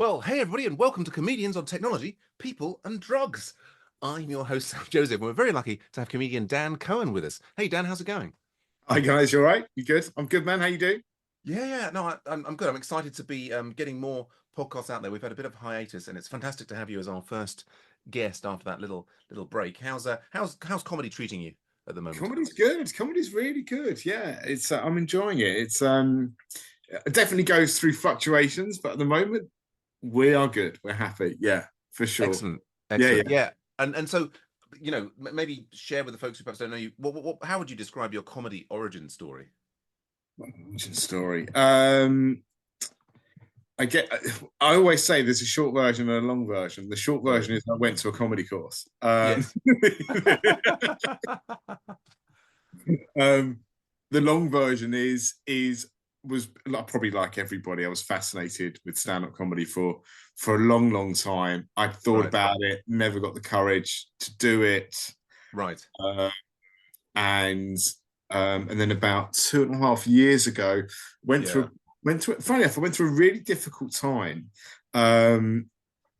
Well, hey everybody, and welcome to Comedians on Technology, People and Drugs. I'm your host, Sam Joseph, and we're very lucky to have comedian Dan Cohen with us. Hey Dan, how's it going? Hi guys, you all right? You good? I'm good, man. How you doing? Yeah, no, I'm good. I'm excited to be getting more podcasts out there. We've had a bit of hiatus, and it's fantastic to have you as our first guest after that little break. How's comedy treating you at the moment? Comedy's good. Comedy's really good. Yeah, it's I'm enjoying it. It definitely goes through fluctuations, but at the moment we are good. We're happy. Yeah, for sure. Excellent, Yeah, excellent. yeah. Yeah, and so maybe share with the folks who perhaps don't know you. How would you describe your comedy origin story? Origin story. I get. I always say there's a short version and a long version. The short Right. version is I went to a comedy course. Yes. Um, the long version was probably like everybody. I was fascinated with stand-up comedy for a long time. I thought Right. about it, never got the courage to do it, Right. uh, and and then about 2.5 years ago, went Yeah. through funny enough, I went through a really difficult time, um,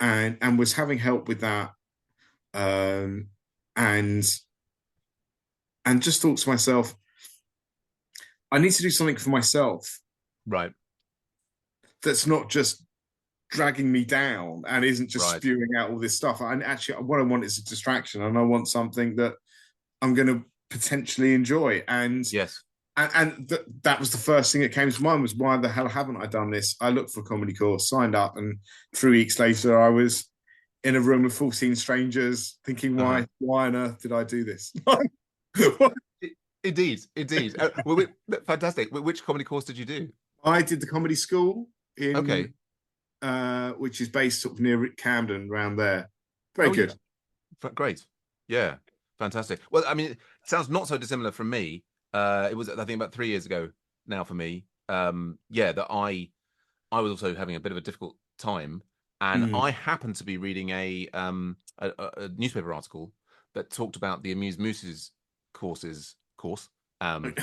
and was having help with that, um, and just thought to myself, I need to do something for myself Right. that's not just dragging me down and isn't just Right. spewing out all this stuff. And actually, what I want is a distraction, and I want something that I'm going to potentially enjoy. Yes. That was the first thing that came to mind was, why the hell haven't I done this? I looked for a comedy course, signed up, and 3 weeks later, I was in a room with 14 strangers, thinking, Uh-huh. why on earth did I do this? Indeed. Indeed. Fantastic. Which comedy course did you do? I did the comedy school in Okay. which is based sort of near Camden, around there. Very Oh yeah. good. Great. Yeah. Fantastic. Well, I mean, it sounds not so dissimilar from me. It was, I think, about 3 years ago now for me. Yeah, that I was also having a bit of a difficult time, and Mm. I happened to be reading a newspaper article that talked about the Amuse Mooses course. Um,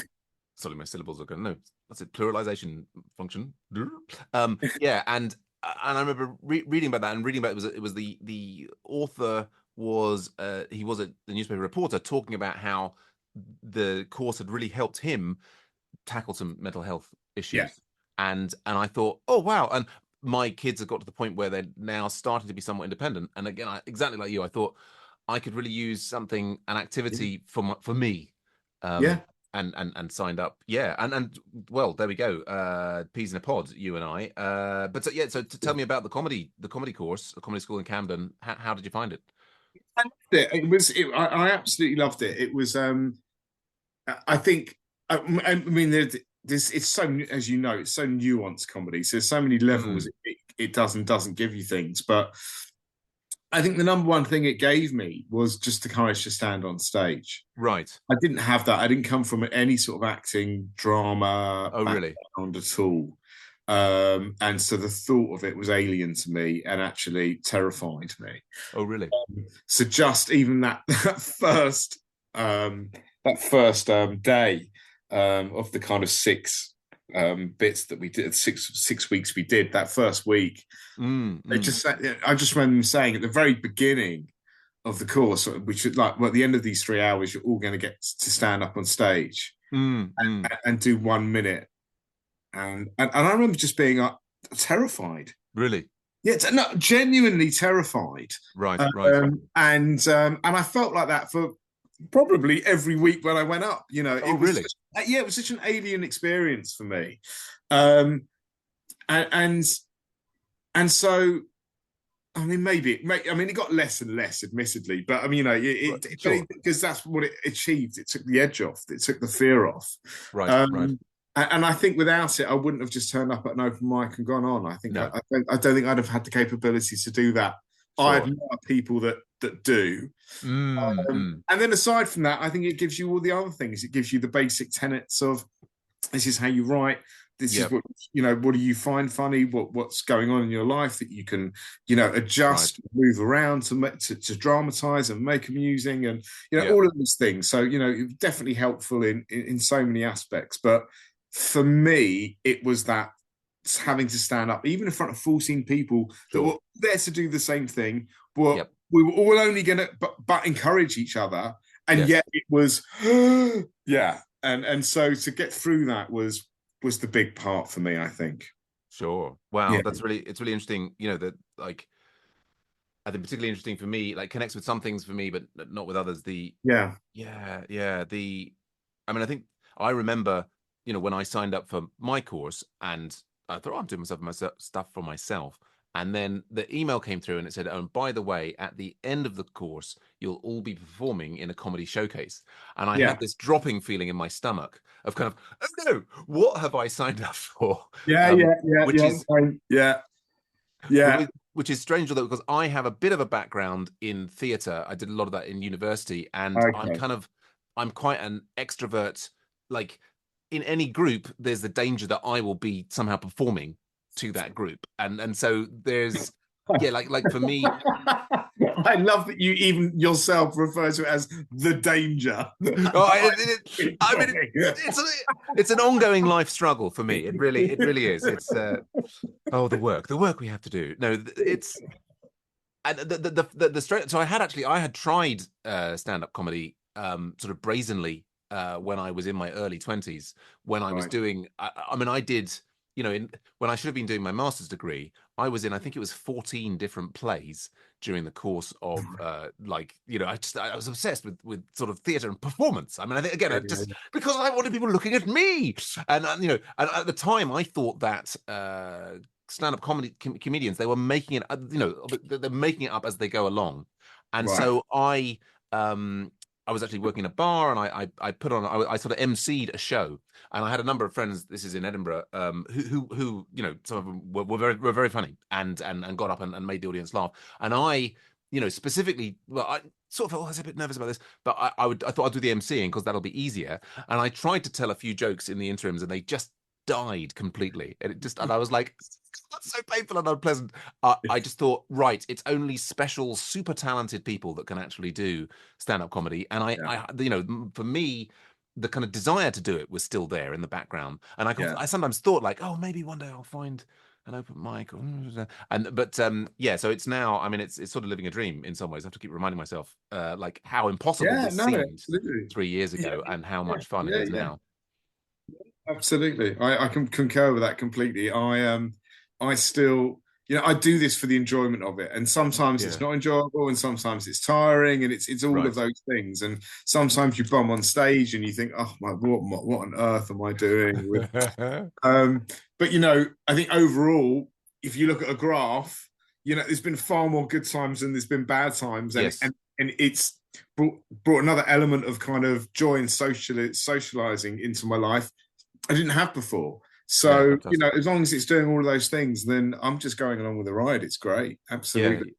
Sorry, my syllables are going. No, that's it. Pluralization function. Yeah, and I remember reading about that and reading about it was the author was he was the newspaper reporter talking about how the course had really helped him tackle some mental health Yeah. issues. And I thought, oh wow. And my kids have got to the point where they're now starting to be somewhat independent. And again, exactly like you, I thought I could really use an activity for me. Yeah. Um, and signed up. Yeah. And well, there we go. Peas in a pod, you and I. But so, yeah, so to tell me about the comedy course, the comedy school in Camden. How did you find it? I absolutely loved it. It was I think I mean there's it's so, as you know, it's so nuanced comedy. So there's so many levels Mm, it does and doesn't give you things. But I think the number one thing it gave me was just the courage to stand on stage. right. I didn't have that. I didn't come from any sort of acting drama Oh, really? background at all. And so the thought of it was alien to me and actually terrified me. Oh, really? So just even that first um, day of the kind of six bits that we did, six weeks we did that first week. Mm, It mm. just I just remember them saying at the very beginning of the course, we should, like, well, at the end of these 3 hours, you're all going to get to stand up on stage Mm, mm. and do 1 minute. And I remember just being terrified. Really? Yeah, no, genuinely terrified. Right, right. And I felt like that for probably every week when I went up. You know, Oh, really? it was such an alien experience for me. Um, and and so I mean, I mean, it got less and less, admittedly, but I mean, Right. Sure. because that's what it achieved. It took the edge off. It took the fear off. Right, right. Um, and I think without it, I wouldn't have just turned up at an open mic and gone on. I think No. I don't think I'd have had the capability to do that. I Sure. admire people that do. Mm, mm. And then aside from that, I think it gives you all the other things. It gives you the basic tenets of, this is how you write. This is Yep. what, what do you find funny? What's going on in your life that you can, Right. adjust, move around to dramatize and make amusing, and Yep. all of these things. So definitely helpful in so many aspects. But for me, it was that having to stand up, even in front of 14 people that Sure. were there to do the same thing. Were Yep. we were all only going to but encourage each other, and Yes. yet it was yeah, and so to get through that was the big part for me, I think. Sure. Wow. Yeah, It's really interesting, that like I think particularly interesting for me, like connects with some things for me, but not with others. yeah, Yeah. I mean, I think I remember, when I signed up for my course and I thought, oh, I'm doing myself stuff for myself. And then the email came through and it said, oh, and by the way, at the end of the course, you'll all be performing in a comedy showcase. And I yeah, had this dropping feeling in my stomach of kind of, oh no, what have I signed up for? yeah, Um, yeah, yeah, which yeah, is yeah, yeah. which is strange, although because I have a bit of a background in theatre. I did a lot of that in university, and Okay, I'm quite an extrovert. Like in any group, there's the danger that I will be somehow performing to that group, and so there's yeah, like for me, I love that you even yourself refer to it as the danger. oh, I mean, it's an ongoing life struggle for me. It really is. It's oh, the work we have to do. No, it's and the straight. So I had tried stand up comedy sort of brazenly when I was in my early 20s when I was Right. doing. I mean, I did when I should have been doing my master's degree. I was in, I think it was 14 different plays during the course of I was obsessed with sort of theatre and performance. I mean, I think again, Yeah, just because I wanted people looking at me, and at the time I thought that stand-up comedians, they were making it they're making it up as they go along, and right. so um I was actually working in a bar, and I put on I sort of emceed a show, and I had a number of friends. This is in Edinburgh, who some of them were very funny and got up and made the audience laugh, and I specifically, well, I sort of felt, I was a bit nervous about this, but I thought I'd do the emceeing because that'll be easier, and I tried to tell a few jokes in the interims, and they just died completely, and I was like, that's so painful and unpleasant. I just thought, right, it's only special, super talented people that can actually do stand-up comedy, and Yeah, for me, the kind of desire to do it was still there in the background, and yeah, I sometimes thought like, oh, maybe one day I'll find an open mic, and but yeah, so it's now. I mean, it's sort of living a dream in some ways. I have to keep reminding myself, like how impossible yeah. this No, seemed absolutely. 3 years Yeah, ago, and how yeah, much fun it yeah, is yeah. now. Absolutely. I can concur with that completely. I still, I do this for the enjoyment of it. And sometimes it's Yeah, not enjoyable and sometimes it's tiring and it's all of right. those things. And sometimes you bum on stage and you think, oh my, what on earth am I doing with um but I think overall, if you look at a graph, there's been far more good times than there's been bad times. And Yes. and it's brought another element of kind of joy and socializing into my life I didn't have before. Yeah, So, fantastic. as long as it's doing all of those things, then I'm just going along with the ride. It's great. Yeah, Absolutely.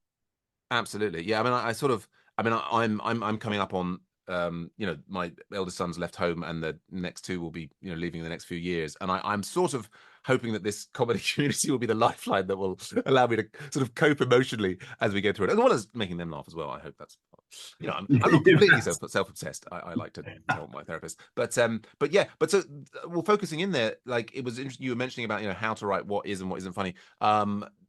absolutely. Yeah, I mean, I sort of, I mean, I'm coming up on, my eldest son's left home, and the next two will be, leaving in the next few years, and I'm sort of hoping that this comedy community will be the lifeline that will allow me to sort of cope emotionally as we go through it, as well as making them laugh as well. I hope that's, I'm not completely self-obsessed. I like to tell my therapist, but yeah, but so, well, focusing in there, like it was interesting. You were mentioning about how to write what is and what isn't funny.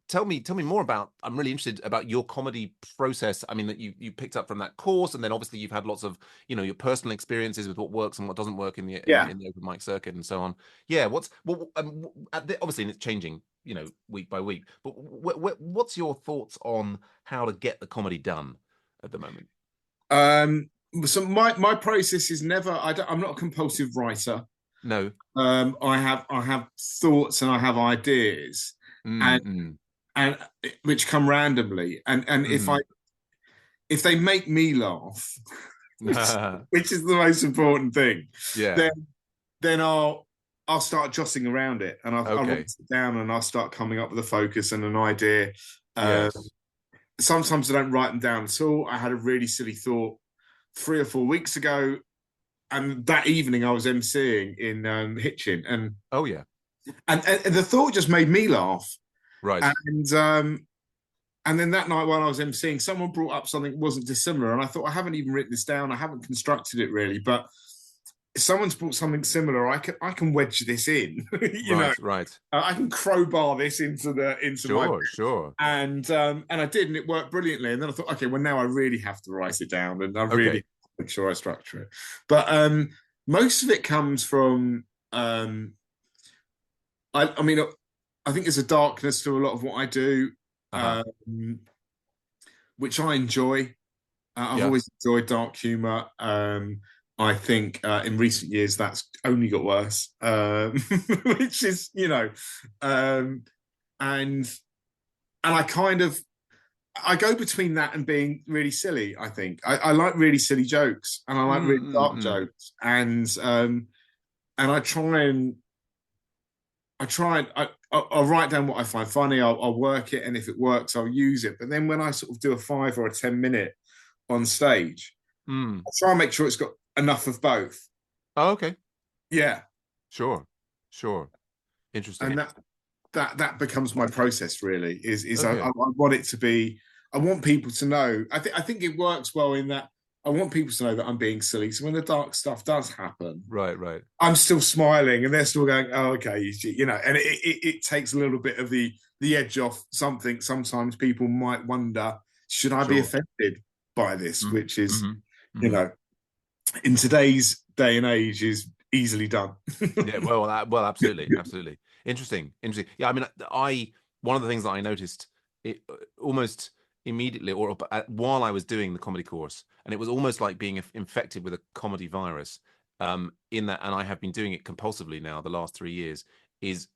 Tell me more about, I'm really interested about your comedy process. I mean, that you picked up from that course, and then obviously you've had lots of your personal experiences with what works and what doesn't work in the Yeah. in the open mic circuit and so on. Yeah, obviously, and it's changing week by week, but what's your thoughts on how to get the comedy done at the moment? Um, so my process is never. I'm not a compulsive writer. No. I have thoughts and I have ideas, and Mm, and which come randomly. And mm, if they make me laugh, which mm-hmm. which is the most important thing, Yeah. then then I'll start jotting around it and I'll write Okay. it down and I'll start coming up with a focus and an idea. Uh, Yes. Sometimes I don't write them down at all. I had a really silly thought 3 or 4 weeks ago, and that evening I was emceeing in Hitchin, Oh yeah. and the thought just made me laugh. Right. And then that night while I was emceeing, someone brought up something that wasn't dissimilar, and I thought I haven't even written this down. I haven't constructed it really, but if someone's brought something similar, I can wedge this in. You know, Right, right. I can crowbar this into my Sure, sure. and I did, and it worked brilliantly. And then I thought, okay, well now I really have to write it down, and I really Okay. have to make sure I structure it. But most of it comes from um, I mean, I think there's a darkness to a lot of what I do, Uh-huh. um, which I enjoy. I've Yeah. always enjoyed dark humor. I think in recent years that's only got worse, which is, um, and I kind of I go between that and being really silly. I think I like really silly jokes, and I like Mm, really mm, dark mm. jokes, and I'll write down what I find funny. I'll work it, and if it works, I'll use it. But then when I sort of do a 5 or a 10 minute on stage, Mm. I try and make sure it's got enough of both. Oh, okay. Yeah, Sure. Sure. Interesting. and that becomes my process. Really, is I Okay. want it to be. I want people to know. I think it works well in that I want people to know that I'm being silly. So when the dark stuff does happen, Right, right. I'm still smiling, and they're still going, "Oh, okay," and it takes a little bit of the edge off something. Sometimes people might wonder, should I be Sure. offended by this? Mm, Which is, hmm you hmm know, in today's day and age, is easily done. Yeah, well, absolutely, absolutely. Interesting, interesting. Yeah, I mean, I one of the things that I noticed it almost immediately, or while I was doing the comedy course, and it was almost like being infected with a comedy virus. In that, and I have been doing it compulsively now the last 3 years, is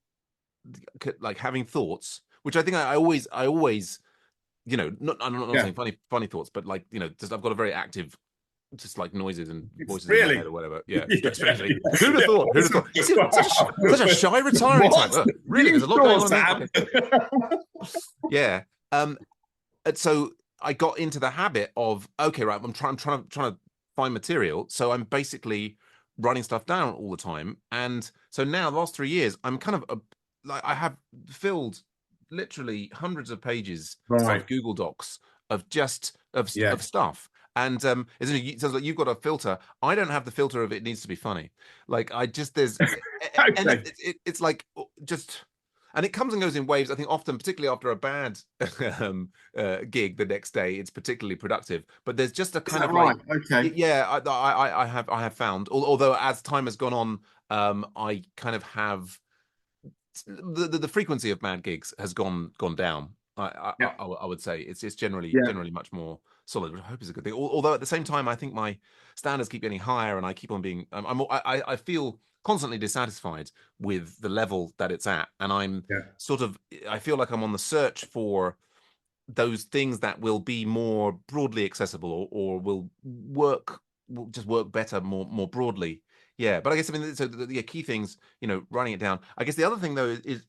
like having thoughts, which I think I always, I'm not Yeah, saying funny thoughts, but like, just I've got a very active just like noises and it's voices in my head really. or whatever. Yeah, Yeah, strangely. Who'd have yeah. thought? Who'd have thought? You seem such a shy, retiring type. What? Really? You There's a lot going sure, on there. Sam? Okay. Yeah. And so I got into the habit of, okay, right, I'm trying to find material. So I'm basically writing stuff down all the time. And so now the last 3 years, I'm kind of like I have filled literally hundreds of pages of Right. Google Docs of just of Yeah. stuff. And isn't it, sounds like you've got a filter. I don't have the filter of it needs to be funny. Like I just and Okay. it's like just and it comes and goes in waves. I think often, particularly after a bad gig the next day, it's particularly productive. But there's just a Is kind that of like, right? Okay. yeah, I have found. Although as time has gone on, I kind of have the frequency of mad gigs has gone down. Yeah. I would say it's generally Yeah. generally much more solid, which I hope is a good thing. Although at the same time, I think my standards keep getting higher, and I keep on being I feel constantly dissatisfied with the level that it's at, and I'm Yeah. sort of I feel like I'm on the search for those things that will be more broadly accessible or will just work better more broadly. Yeah, but I guess I mean so the key things, writing it down. I guess the other thing though is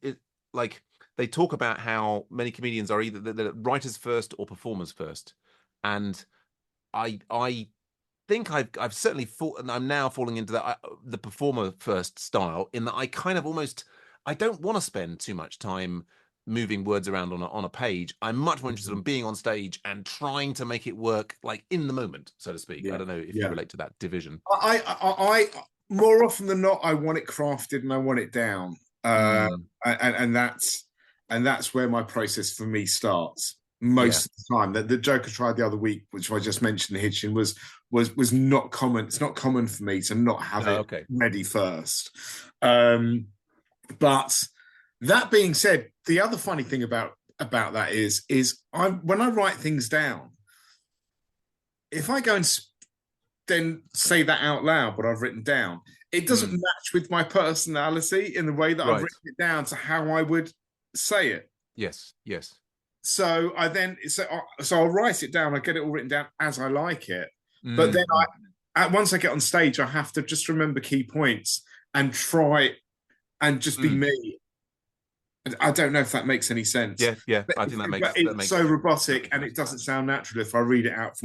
like they talk about how many comedians are either the writers first or performers first, and I think I've certainly thought, and I'm now falling into that the performer first style in that I kind of almost I don't want to spend too much time moving words around on a page. I'm much more interested Mhm. in being on stage and trying to make it work like in the moment, so to speak. I Yeah. don't know if you Yeah. relate to that division. More often than not, I want it crafted and I want it down. Mm, And that's where my process for me starts yeah. most of the time. The joke I tried the other week, which I just mentioned, the Hitchin, was not common. It's not common for me to not have Oh, it okay. ready first. But that being said, the other funny thing about that is I when I write things down, if I go and then say that out loud, what I've written down, it doesn't Mm, match with my personality in the way that I've right. written it down to how I would say it. Yes. Yes. So I'll write it down. I get it all written down as I like it. But then Mm, once I get on stage, I have to just remember key points and try and just be mm. me. I don't know if that makes any sense, Yeah. Yeah. but, I think but that it's so makes robotic perfect and sense. it doesn't sound natural if I read it out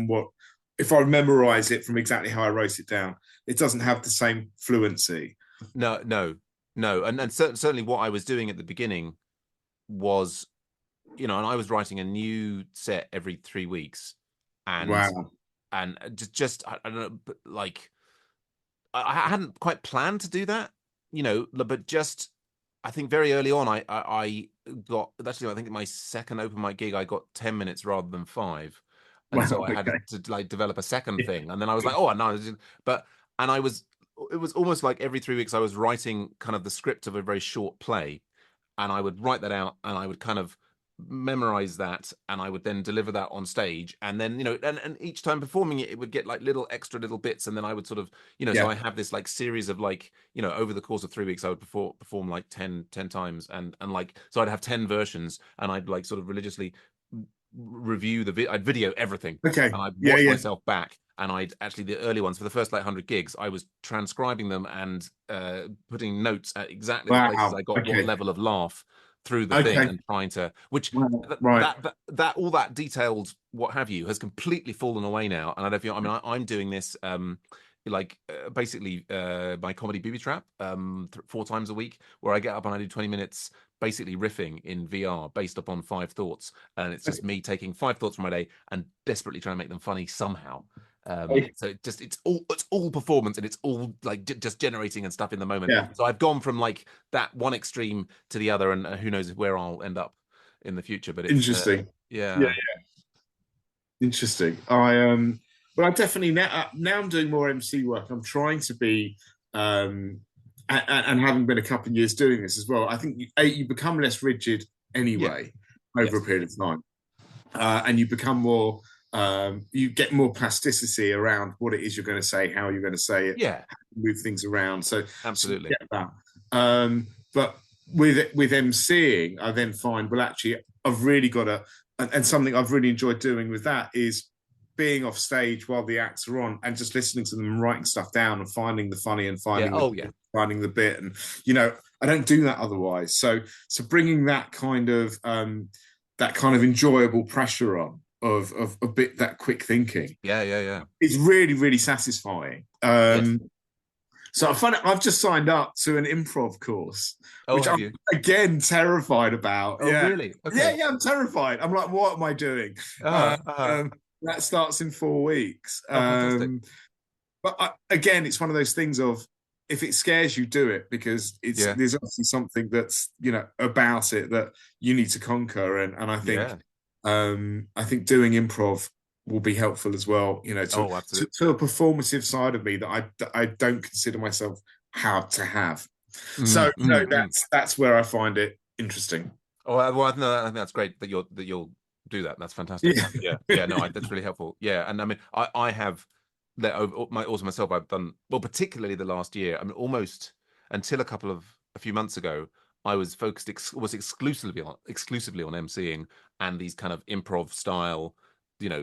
if I memorize it from exactly how I wrote it down. It doesn't have the same fluency. No. No. No. And certainly what I was doing at the beginning was and I was writing a new set every 3 weeks, and Wow. just I don't know, but like I hadn't quite planned to do that, but just I think very early on, I got actually I think my second open mic gig I got 10 minutes rather than five, and so Wow. I had Okay. to like develop a second thing, and then I was like, oh no, but and I was it was almost like every 3 weeks I was writing kind of the script of a very short play, and I would write that out and I would kind of memorize that and I would then deliver that on stage and then and each time performing it would get like little extra little bits and then I would sort of so Yeah. I have this like series of like over the course of 3 weeks I would perform like 10 times and like so I'd have 10 versions and I'd like sort of religiously review I'd video everything Okay. and I'd Yeah. watch Yeah. myself back and I'd actually the early ones for the first like 100 gigs I was transcribing them and putting notes at exactly the places Wow. I got what Okay. level of laugh through the thing Okay. and trying to which Wow. Right. that all that detailed what have you has completely fallen away now and I don't feel I mean I'm doing this basically my comedy booby trap 4 times a week where I get up and I do 20 minutes basically riffing in VR based upon 5 thoughts and it's just me taking 5 thoughts from my day and desperately trying to make them funny somehow Okay. so it's all performance and it's all like just generating and stuff in the moment Yeah. so I've gone from like that one extreme to the other and who knows where I'll end up in the future but it's Interesting. Yeah. yeah Interesting. But I definitely now I'm doing more MC work. I'm trying to be, and having been a couple of years doing this as well. I think you become less rigid yeah anyway over a yes period of time, and you become more. You get more plasticity around what it is you're going to say, how you're going to say it, yeah move things around. So you absolutely get that. But with MCing, I then find well, actually, I've really got to, and something I've really enjoyed doing with that is being off stage while the acts are on and just listening to them and writing stuff down and finding the funny and yeah oh yeah finding the bit and I don't do that otherwise. So bringing that kind of enjoyable pressure on of a bit that quick thinking yeah is really really satisfying. yes So I've just signed up to an improv course, oh which have I'm you again terrified about. oh Yeah, really yeah, okay yeah. I'm terrified. I'm like, what am I doing? uh-huh uh-huh That starts in 4 weeks. oh fantastic Again, it's one of those things of if it scares you, do it because yeah there's obviously something that's about it that you need to conquer, and yeah I think doing improv will be helpful as well. oh absolutely To a performative side of me that I don't consider myself how to have. So mm. that's where I find it interesting. Oh well, no, I think that's great that you'll do that. That's fantastic. Yeah, Yeah, no, that's really helpful. Yeah, and I mean, I have that also myself. I've done well, particularly the last year. I mean, almost until a few months ago, I was focused was exclusively on MCing and these kind of improv style,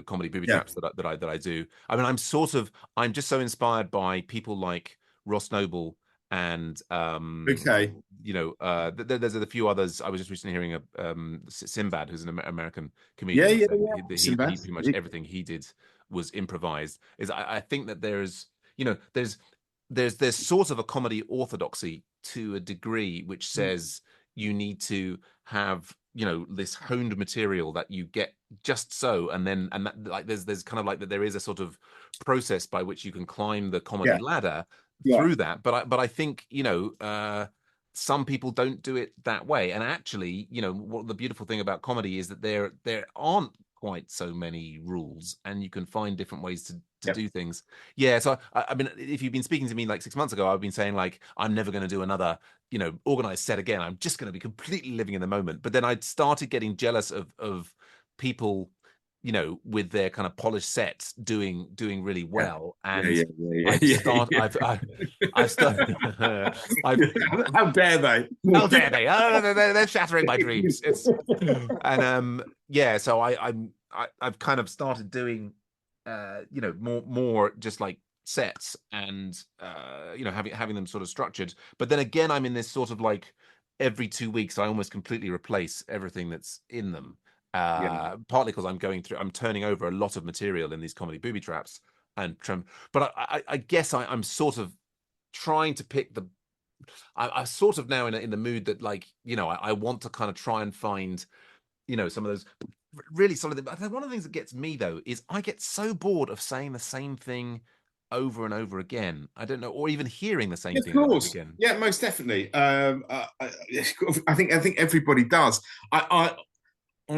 comedy booby yeah. traps that I do. I mean, I'm just so inspired by people like Ross Noble and Okay. there's a few others. I was just recently hearing of Sinbad, who's an American Yeah, comedian, was yeah, saying yeah. he Sinbad. pretty much everything he did was improvised. I think that there's sort of a comedy orthodoxy to a degree, which says you need to have this honed material that you get just so, and that like there's kind of like that there is a sort of process by which you can climb the comedy Yeah, ladder yeah, through that. But I think some people don't do it that way. And actually, what the beautiful thing about comedy is that there aren't quite so many rules, and you can find different ways to yeah. do things. Yeah. So I mean, if you've been speaking to me like 6 months ago, I've been saying like I'm never going to do another organized set again. I'm just going to be completely living in the moment. But then I started getting jealous of people with their kind of polished sets doing really Yeah, well. yeah, And yeah, yeah, I've yeah, started, yeah. I've started, I've, How dare they? how dare they? Oh, they're shattering my dreams. And yeah, so I've kind of started doing, more just like sets and, having them sort of structured. But then again, I'm in this sort of like every 2 weeks, I almost completely replace everything that's in them Yeah, partly because I'm turning over a lot of material in these comedy booby traps but I guess I'm sort of trying to pick I'm sort of now in the mood that like I want to kind of try and find some of those really solid. But one of the things that gets me though is I get so bored of saying the same thing over and over again. I don't know, or even hearing the same Of thing over and over course, again. yeah, most definitely. I think everybody does. I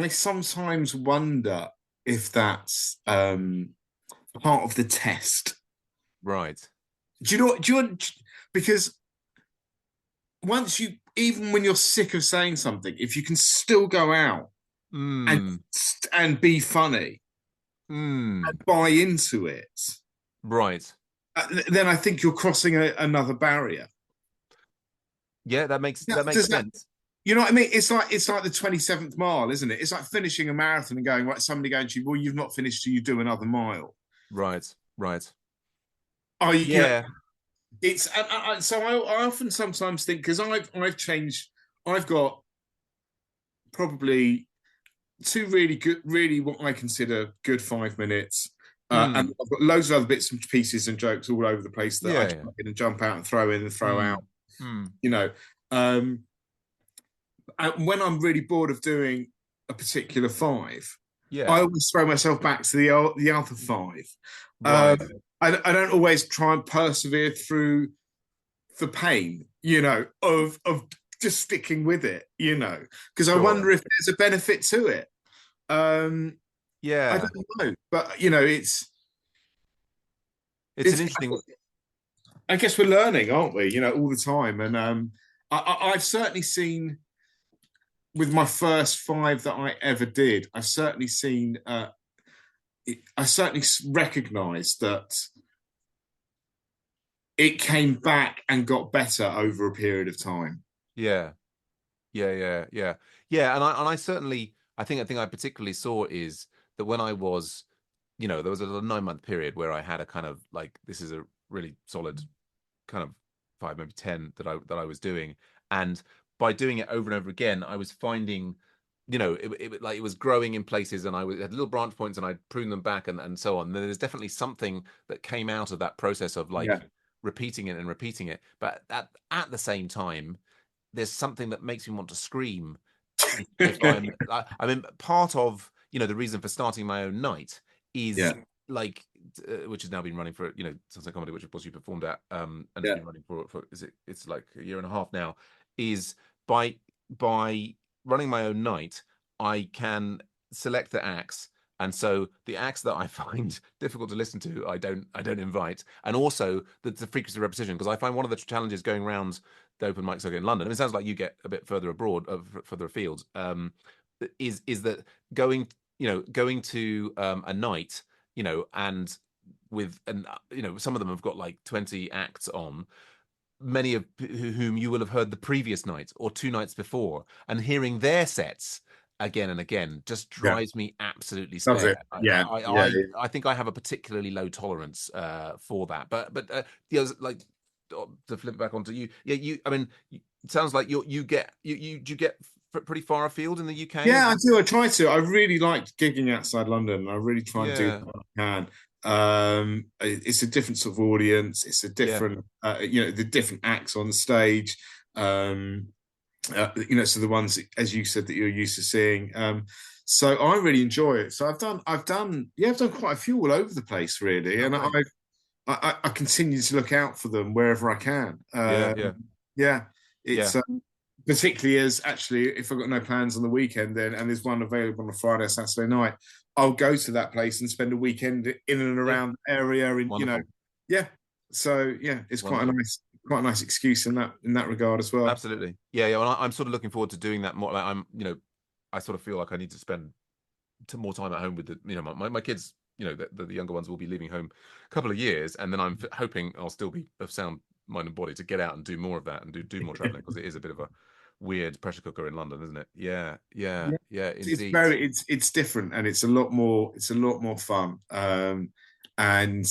sometimes wonder if that's part of the test. Right. Do you know? Because once you, even when you're sick of saying something, if you can still go out and Hmm. be funny Hmm. and buy into it, Right. then I think you're crossing another barrier. Yeah, Yeah, that makes does that? sense. You know what I mean? It's like the 27th mile, isn't it? It's like finishing a marathon and going, right, somebody going to you, well, you've not finished till you do another mile. Right. Right. You know, Yeah. it's so I often sometimes think, because I've changed. I've got probably two really good, really what I consider good 5 minutes. And Hmm. I've got loads of other bits and pieces and jokes all over the place that I Yeah. Yeah. jump in and jump out and throw in and throw Hmm. out. Hmm. You know, um, and when I'm really bored of doing a particular five, I Yeah. always throw myself back to the other five. Um, Right. I don't always try and persevere through the pain, of just sticking with it, because I Sure. wonder if there's a benefit to it. Um, I Yeah. don't know, but It's an it's. interesting. I guess we're learning, aren't we? All the time, and I've certainly seen with my first five that I ever did. I've certainly seen. I certainly recognised that it came back and got better over a period of time. Yeah. Yeah, yeah, yeah, yeah. And I certainly, I think I particularly saw is that when I was, there was a 9 month period where I had a kind of like this is a really solid kind of five, maybe 10 that I was doing, and by doing it over and over again, I was finding, like it was growing in places, and had little branch points, and I'd prune them back, and so on. There's definitely something that came out of that process of like Yeah, repeating it and repeating it, but at the same time there's something that makes me want to scream if I mean part of the reason for starting my own night is yeah, like which has now been running for Sunset Comedy, which of course you performed at, and it's yeah, been running for it's like a year and a half now, is by running my own night I can select the acts, and so the acts that I find difficult to listen to I don't invite, and also the frequency of repetition, because I find one of the challenges going around the open mic circuit in London. I mean, it sounds like you get a bit further abroad, further afield. Is that going, going to a night, and some of them have got like 20 acts on, many of whom you will have heard the previous night or two nights before, and hearing their sets again and again just yeah. drives me absolutely Does it? spare. Yeah, yeah, I think I have a particularly low tolerance for that. But like to flip back onto you, yeah, I mean, it sounds like you get pretty far afield in the UK. yeah. I do. I try to. I really like gigging outside London. I really try and do Yeah, that when I can. It's a different sort of audience. It's a yeah, different, the different acts on the stage. Um, so the ones, as you said, that you're used to seeing. So I really enjoy it. So I've done quite a few all over the place, really, oh and great, I continue to look out for them wherever I can. yeah, yeah, Yeah, yeah. it's particularly as actually, if I've got no plans on the weekend, then and there's one available on a Friday or Saturday night, I'll go to that place and spend a weekend in and Yeah, around the area. And wonderful, yeah. So yeah, it's wonderful. quite a nice excuse in that regard as well. Absolutely. Yeah, yeah. Well, I'm sort of looking forward to doing that more. Like I sort of feel like I need to spend more time at home with my kids. The younger ones will be leaving home a couple of years, and then I'm hoping I'll still be of sound mind and body to get out and do more of that and do more traveling, because it is a bit of a weird pressure cooker in London, isn't it? Yeah, yeah, Yeah. yeah, It's indeed. very it's different, and it's a lot more fun. And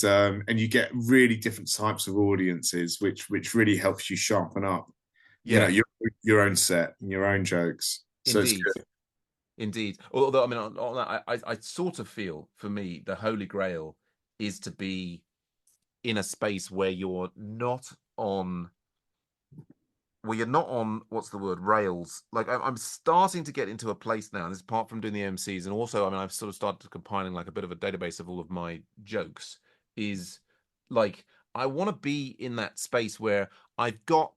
you get really different types of audiences, which really helps you sharpen up, Yeah, your own set and your own jokes. So it's indeed. good. Indeed. Although, I mean, on that, I sort of feel for me, the holy grail is to be in a space where you're not on what's the word, rails. Like I'm starting to get into a place now, and this apart from doing the MCs, and also I mean I've sort of started compiling like a bit of a database of all of my jokes, is like I want to be in that space where I've got,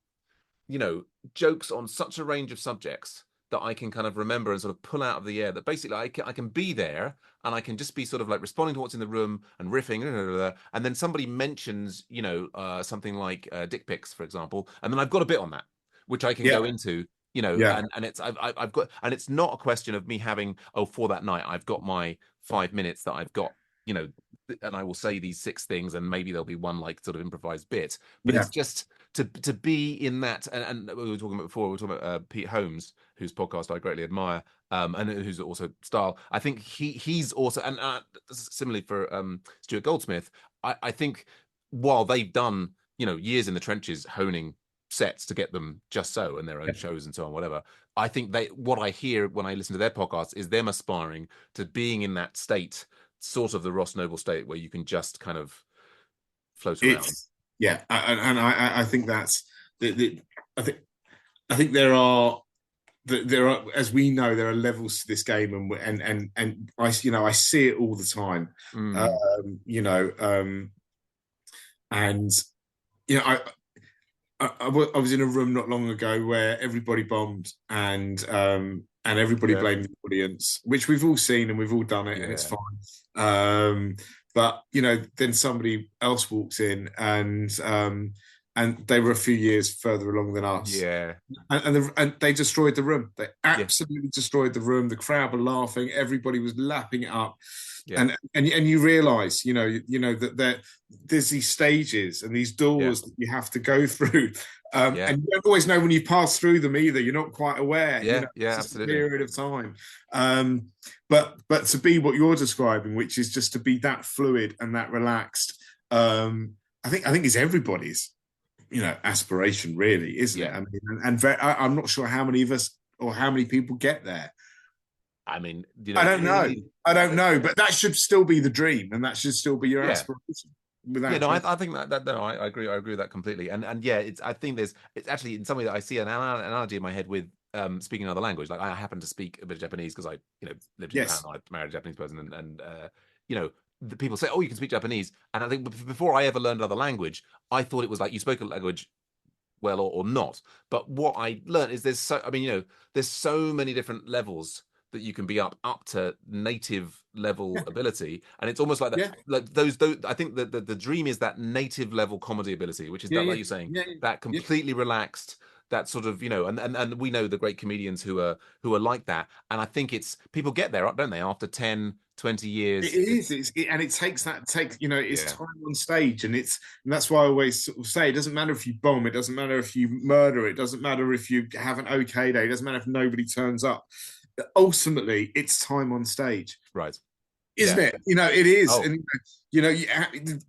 you know, jokes on such a range of subjects that I can kind of remember and sort of pull out of the air, that basically I can be there and I can just be sort of like responding to what's in the room and riffing, and then somebody mentions, you know, something like dick pics, for example, and then I've got a bit on that, which I can Yeah, go into, you know, yeah, and it's I've got, and it's not a question of me having, oh, for that night I've got my 5 minutes that I've got, you know, and I will say these six things and maybe there'll be one like sort of improvised bit, but yeah, it's just to be in that, and we were talking about before, we were talking about Pete Holmes, whose podcast I greatly admire, and who's also style. I think he's also, and similarly for Stuart Goldsmith, I think while they've done, you know, years in the trenches honing sets to get them just so and their own yeah. shows and so on, whatever. I think they, what I hear when I listen to their podcasts is them aspiring to being in that state, sort of the Ross Noble state, where you can just kind of float around. It's yeah, and I think that's the I think I think there are, as we know, there are levels to this game, and I, you know, I see it all the time. Mm, You know, and you know, I was in a room not long ago where everybody bombed, and everybody yeah, blamed the audience, which we've all seen and we've all done it, and it's yeah, fine. But you know, then somebody else walks in, and they were a few years further along than us, yeah, and they destroyed the room. They yeah, absolutely destroyed the room. The crowd were laughing. Everybody was lapping it up, yeah, and you realise, you know that there's these stages and these yeah, doors that you have to go through, yeah, and you don't always know when you pass through them either. You're not quite aware. You yeah, know, yeah, it's just a absolutely. period of time. But to be what you're describing, which is just to be that fluid and that relaxed, I think is everybody's, you know, aspiration, really, isn't it? Yeah. I mean, I'm not sure how many of us or how many people get there. I mean, you I know, don't know. I don't know, but that should still be the dream, and that should still be your yeah, aspiration, yeah. without No, question. I think that no, I agree. I agree with that completely. And yeah, it's, I think there's, it's actually in some way that I see an analogy in my head with speaking another language. Like I happen to speak a bit of Japanese because I, you know, lived in Japan. Yes. I married a Japanese person, and you know, the people say, oh, you can speak Japanese, and I think before I ever learned another language, I thought it was like you spoke a language well or not. But what I learned is there's so, I mean, you know, there's so many different levels that you can be up to native level Yeah. ability, and it's almost like that, Yeah. like those I think that the dream is that native level comedy ability, which is Yeah. that, Yeah. like you're saying, Yeah. that Yeah. completely relaxed, that sort of, you know, and we know the great comedians who are like that, and I think it's people get there, don't they, after 10, 20 years. It is. It's And it takes, you know, it's yeah, time on stage, and that's why I always sort of say it doesn't matter if you bomb, it doesn't matter if you murder, it doesn't matter if you have an okay day, it doesn't matter if nobody turns up. Ultimately, it's time on stage, right, isn't yeah, it? You know, it is, oh and you know,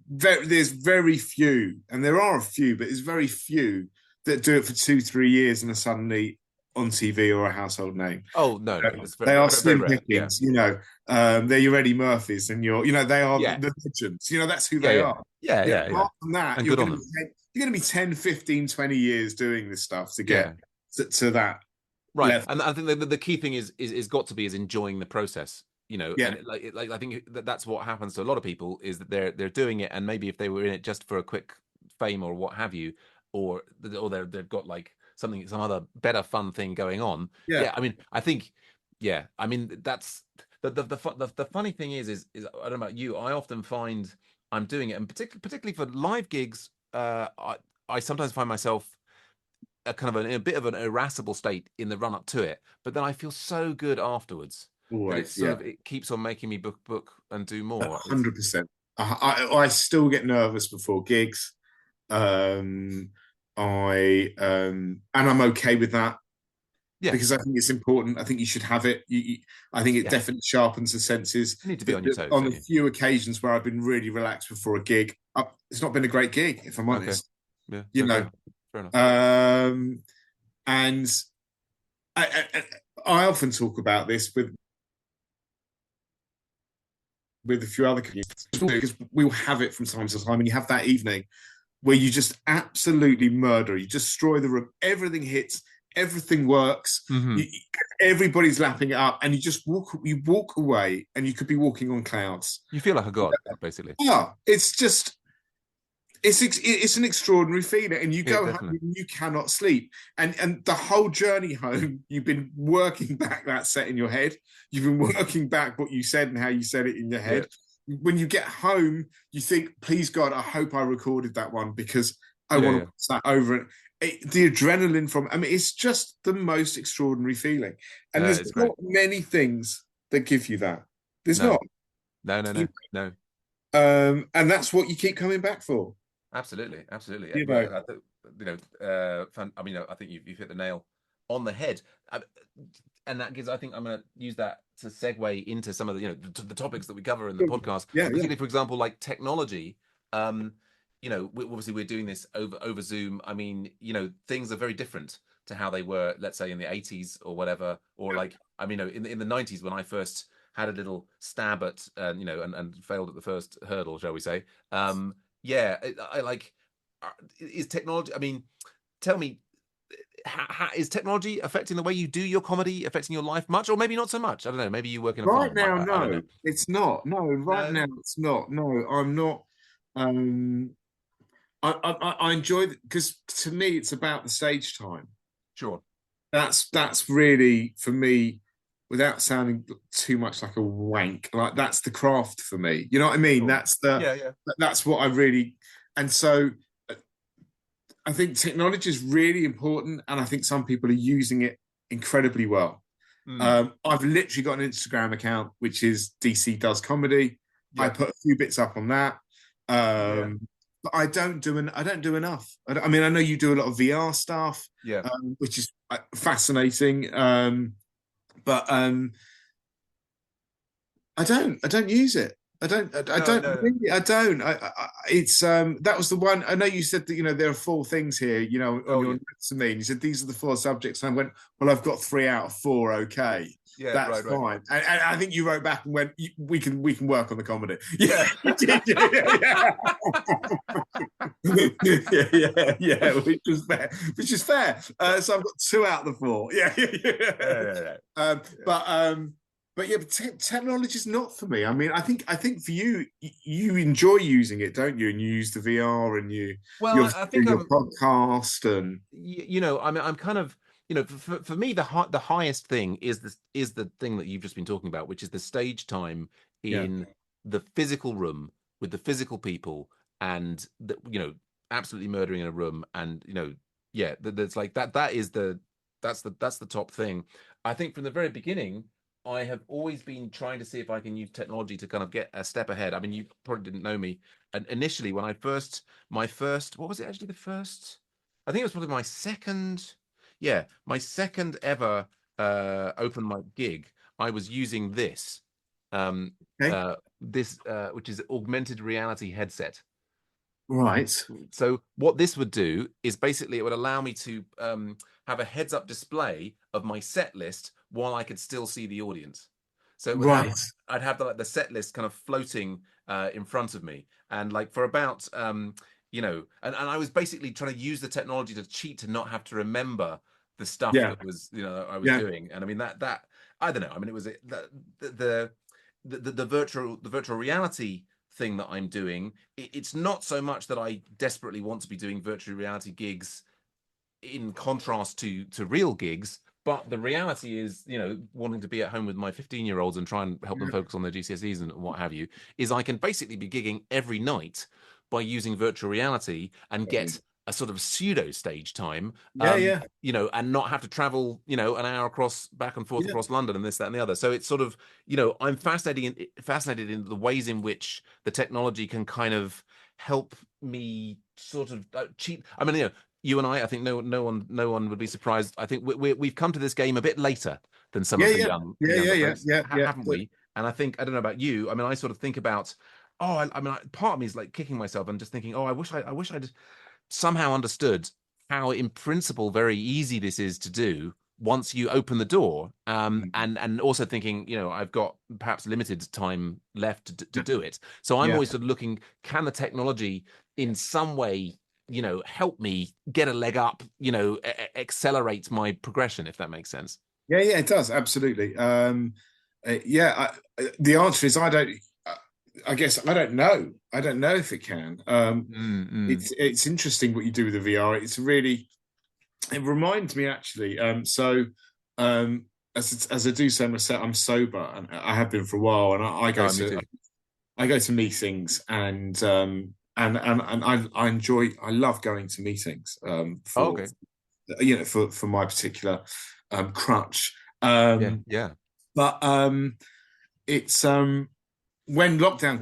there's very few, and there are a few, but there's very few that do it for 2, 3 years and are suddenly on TV or a household name. oh no, no, it's very They are very, very slim rare. Yeah, pickings, you know. They're your Eddie Murphys, and you know, they are yeah, the legends. You know, that's who yeah, they yeah, are. yeah, You know, yeah, yeah, apart from that, and good on them. you're going to be 10, 15, 20 years doing this stuff to get Yeah, to that right. level. And I think the key thing is got to be is enjoying the process. You know, Yeah, and like I think that's what happens to a lot of people is that they're doing it, and maybe if they were in it just for a quick fame or what have you, or they've got like something, some other better fun thing going on. yeah. Yeah, I mean, I think, yeah, I mean that's the funny thing is I don't know about you, I often find I'm doing it, and particularly for live gigs, I sometimes find myself a kind of a bit of an irascible state in the run up to it, but then I feel so good afterwards that it's Always, sort yeah. of, it keeps on making me book and do more. It's 100%. I still get nervous before gigs. Um, and I'm okay with that, yeah, because I think it's important. I think you should have it. I think it yeah. definitely sharpens the senses. You need to be That, on your that toes, on don't the you? few occasions where I've been really relaxed before a gig, it's not been a great gig, if I'm Okay, honest. yeah, You no, know, fair enough. um, and I often talk about this with a few other communities, because we will have it from time to time, and you have that evening where you just absolutely murder, you destroy the room, everything hits, everything works, Hmm. everybody's lapping it up, and you walk away, and you could be walking on clouds. You feel like a god, basically. Yeah, it's just it's an extraordinary feeling, and you Yeah, go home definitely. and you cannot sleep, and the whole journey home, you've been working back that set in your head. You've been working back what you said and how you said it in your Yeah, head. When you get home, you think, "Please God, I hope I recorded that one because I yeah, want yeah. to pass that over." The adrenaline from, I mean, it's just the most extraordinary feeling, and there's It's great. not many things that give you that. There's No, not, no, no, no, no. and that's what you keep coming back for. Absolutely, absolutely. You know, Well, you know, fun, I mean, I think you've hit the nail on the head, uh, and that gives. I think I'm going to use that to segue into some of the, the topics that we cover in the podcast, yeah, yeah. particularly, for example, like technology. Um, obviously we're doing this over Zoom. I mean, things are very different to how they were, let's say, in the 80s or whatever, or like, I mean, in the 90s when I first had a little stab at, and failed at the first hurdle, shall we say. Yeah, I like, is technology, I mean, tell me, is technology affecting the way you do your comedy, affecting your life much, or maybe not so much? I don't know. Maybe you work in a Right farm. now, I don't no, know. it's not. No, right No, now, it's not. No, I'm not. Um, I enjoy it because to me, it's about the stage time. sure. That's really for me, without sounding too much like a wank. Like that's the craft for me. You know what I mean? Sure. Yeah, yeah. That's what I really. And so I think technology is really important, and I think some people are using it incredibly well. Mm. I've literally got an Instagram account which is DC Does Comedy. I Yeah. put a few bits up on that, Yeah. but I don't do enough. I mean, I know you do a lot of VR stuff, Yeah. which is fascinating, but I don't use it. I No, don't no, no. really, I don't. It's that was the one. I know you said that there are four things here, on Oh, your yeah. notes to me. And you said these are the four subjects. And I went, well, I've got 3 out of 4. Yeah. Okay, Yeah, that's right, right. fine. And I think you wrote back and went, we can work on the comedy. Yeah, Yeah. yeah, yeah, yeah, which is fair. So I've got 2 out of the 4. Yeah, yeah, Yeah, yeah. yeah, yeah. Um, Yeah. but um, but yeah, but technology is not for me. I mean, I think for you, you enjoy using it, don't you? And you use the VR, and Well, you I obviously do think your I'm, podcast, and I mean, I'm kind of, for me, the highest thing is the thing that you've just been talking about, which is the stage time yeah, in the physical room with the physical people, and absolutely murdering in a room, and yeah, that's like that is that's the top thing. I think from the very beginning, I have always been trying to see if I can use technology to kind of get a step ahead. I mean, you probably didn't know me, and initially when my first, what was it actually, the first? I think it was probably my second ever open mic gig. I was using okay, this which is augmented reality headset. right, So what this would do is basically it would allow me to have a heads up display of my set list while I could still see the audience. So it would have right, I'd have the set list kind of floating in front of me, and like for about and I was basically trying to use the technology to cheat to not have to remember the stuff yeah, that was that I was yeah, doing. And I mean that I don't know. I mean it was the virtual reality thing that I'm doing. It's not so much that I desperately want to be doing virtual reality gigs in contrast to real gigs, but the reality is, wanting to be at home with my 15-year-olds and try and help them yeah, focus on their GCSEs and what have you, is I can basically be gigging every night by using virtual reality and get a sort of pseudo stage time, yeah, yeah, and not have to travel, an hour back and forth yeah. across London and this, that, and the other. So it's sort of, I'm fascinated in the ways in which the technology can kind of help me sort of cheat. I mean, you and I think no one would be surprised. I think we've come to this game a bit later than some Yeah, of yeah, the yeah, yeah, younger yeah, folks, yeah, yeah. haven't we? And I think, I don't know about you. I mean, I sort of think about, oh, I mean, part of me is like kicking myself and just thinking, oh, I wish I'd somehow understood how, in principle, very easy this is to do once you open the door. And also thinking, I've got perhaps limited time left to do it. So I'm Yeah. always sort of looking, can the technology in some way help me get a leg up, accelerate my progression, if that makes sense. Yeah, yeah, it does absolutely. Yeah, the answer is I don't. I guess I don't know. I don't know if it can. Mm. It's interesting what you do with the VR. It reminds me actually. Um, as I do say myself, I'm sober and I have been for a while, and Oh, me too. I go to meetings and I enjoy I love going to meetings Oh, for okay. for my particular crutch. Yeah, Um, yeah, but it's when lockdown